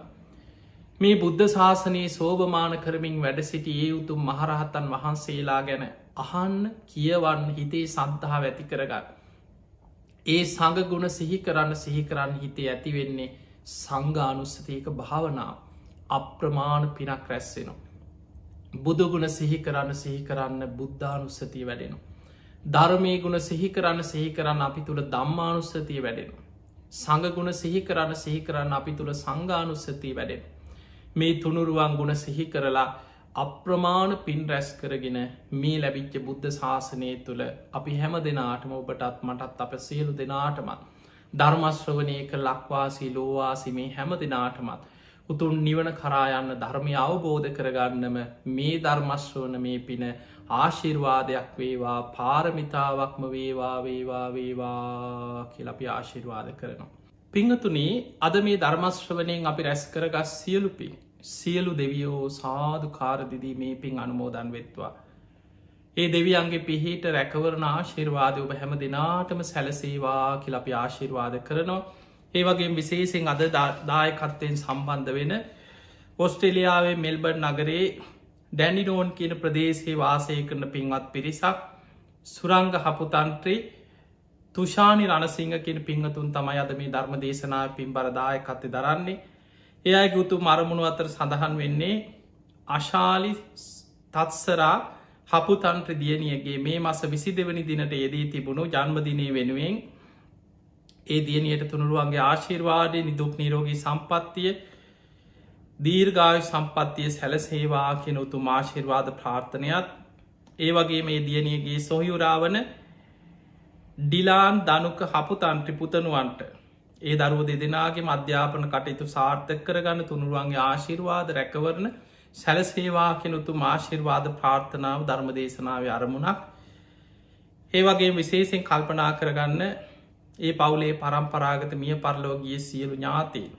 මේ බුද්ධ ශාසනයේ සෝභමාන කරමින් වැඩ සිටි ඒ උතුම් මහරහතන් වහන්සේලා ගැන අහන්න කියවන්න හිතේ සද්ධාව ඇති කරගන්න. ඒ සඟගුණ සිහි කරන්න හිතේ ඇතිවෙන්නේ සංඝානුස්සතියක භාවනාව අප්‍රමාණ පිනක් රැස්සෙනවා. බුදුගුණ සිහිකරන්න බුද්ධානුස්සතිය වැඩෙනු. ධර්මය ගුණ සිහිකරන්න අපි තුළ දම්මානුස්සතිය වැඩෙනු. සඟගුණ සිහිකරන්න අපි තුළ සංඝානුස්සතිය වැඩෙන. මේ තුනුරුවන් ගුණ සිහි කරලා අප්‍රමාණ පින් රැස් කරගෙන මේ ලැබිච්ච බුද්ධ ශාසනය තුළ අපි හැම දෙනාටම ඔබටත් මටත් අප සියලු දෙනාටමත් ධර්මශ්‍රවනය කළ ලක්වාසී ලෝවාසි මේ හැම දෙනාටමත් උතුන් නිවන කරායන්න ධර්මය අවබෝධ කරගන්නම මේ ධර්මශ්‍රවන මේ පින ආශිර්වාදයක් වේවා පාරමිතාවක්ම වේවා කියලපි ආශිර්වාද කරනවා. පිංහතුනේ අද මේ ධර්මශ්‍රවනයෙන් අපි රැස් කරගස් සියලු පින් සියලු දෙවියෝ සාධු කාරදිදී මේ පින් අනුමෝදන් වෙත්වා. ඒ දෙවියන්ගේ පිහිට රැකවරණ ආශිර්වාදය ඔබ හැම දෙනාටම සැලසේවා කියලපි ආශිර්වාද කරනවා. ඒ වගේ විශේසිෙන් අද දායකත්වයෙන් සම්බන්ධ වෙන ඔස්ට්‍රේලියාවේ මෙල්බර්න් නගරේ ඩැනිනෝන් කියන ප්‍රදේශයේ වාසය කරන පින්වත් පිරිසක් සුරංග හපුතන්ත්‍රී තුෂානි රණසිංහ කියන පිංහතුන් තමයි අද මේ ධර්ම දේශනාව පින් බරදායකත්වය දරන්නේ. ඒ අයි ගුතු මරමුණු අතර සඳහන් වෙන්නේ අශාලි තත්සරා හපුතන්ත්‍ර දියණියගේ මේ මස 22 වනි දිනට යෙදී තිබුණු ජන්මදිනය වෙනුවෙන් ඒ දියණියට තුනුරුවන්ගේ ආශිර්වාදය නිදුක් නිරෝගී සම්පත්තිය දීර්ඝායු සම්පත්තිය සැලසේවා කියන උතුම් ආශිර්වාද ප්‍රාර්ථනයත් ඒ වගේ මේ දියණියගේ සොහයුරාවන ඩිලාන් දනුක හපුතන්ත්‍රි පුතනුවන්ට ඒ දරුව දෙදෙනගේ අධ්‍යාපන කටයුතු සාර්ථක කරගන්න තුනුරුවන්ගේ ආශිර්වාද රැකවරණ සැලසේවා කෙනුතු ආශිර්වාද ප්‍රාර්ථනාව ධර්ම දේශනාව අරමුණක්. ඒ වගේ විශේෂෙන් කල්පනා කරගන්න ඒ පවුලේ පරම්පරාගත මිය පරලෝගිය සියලු ඥාතී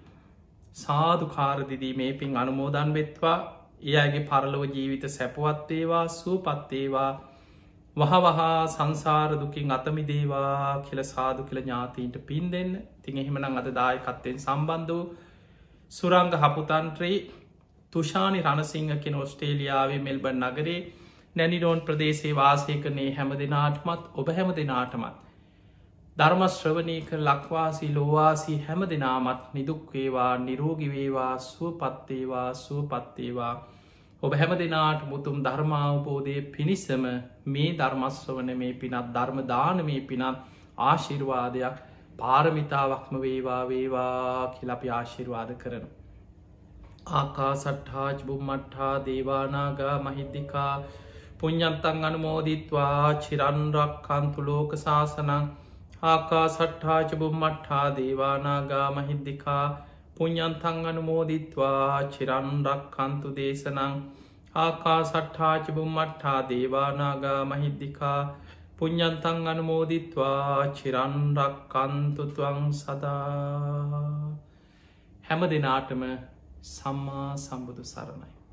සාධකාරදිදී මේ පින් අනුමෝදන් වෙත්වා ඒ අගේ පරලොව ජීවිත සැපවත්තේවා සූපත්තේවා වහවහා සංසාර දුකින් අතමිදේවා කියල සාදු කියල ඥාතීන්ට පින් දෙන්න තින් එහෙමනං අද දායකත්තයෙන් සම්බන්ධ වූ සුරංග හපුතන්ත්‍රී තුෂානි රණසිංහ කෙන ඔස්ට්‍රේලියාවේ මෙල්බර්න් නගරේ නැනිරෝන් ප්‍රදේශේ වාසය කරනේ හැම දෙනාටමත් ඔබ හැම දෙනාටමත් ධර්මශ්‍රවනය කර ලක්වාසී ලෝවාසී හැම දෙනාමත් නිදුක්වේවා නිරෝගිවේවා සුවපත්තේවා ඔබ හැම දෙනාට මුතුම් ධර්මාවබෝධය පිණිසම මේ ධර්මශ්‍රවන මේ පිනත් ධර්මදාන මේ පිනත් ආශිර්වාදයක් පාරමිතාවක්ම වේවා කියලපි ආශිර්වාද කරන. ආකා සට්හාජ් බුම්මට්හා දේවානාගා මහිද්දිකා පුඤ්ඥත්තං අනුමෝදිත්වා චිරන්රක් කන්තු ලෝක ශාසනං ආකා සට්ඨාච බුම්මට්ඨා දේවානාගා මහිද්දිකා පුඤ්ඤන්තං අනුමෝදිත්වා චිරන් රක්ඛන්තු දේශනං ආකා සට්ඨාච බුම්මට්ඨා දේවානාගා මහිද්දිකා පුඤ්ඤන්තං අනුමෝදිත්වා චිරන් රක්ඛන්තු ත්වං සදා. හැම දිනාටම සම්මා සම්බුදු සරණයි.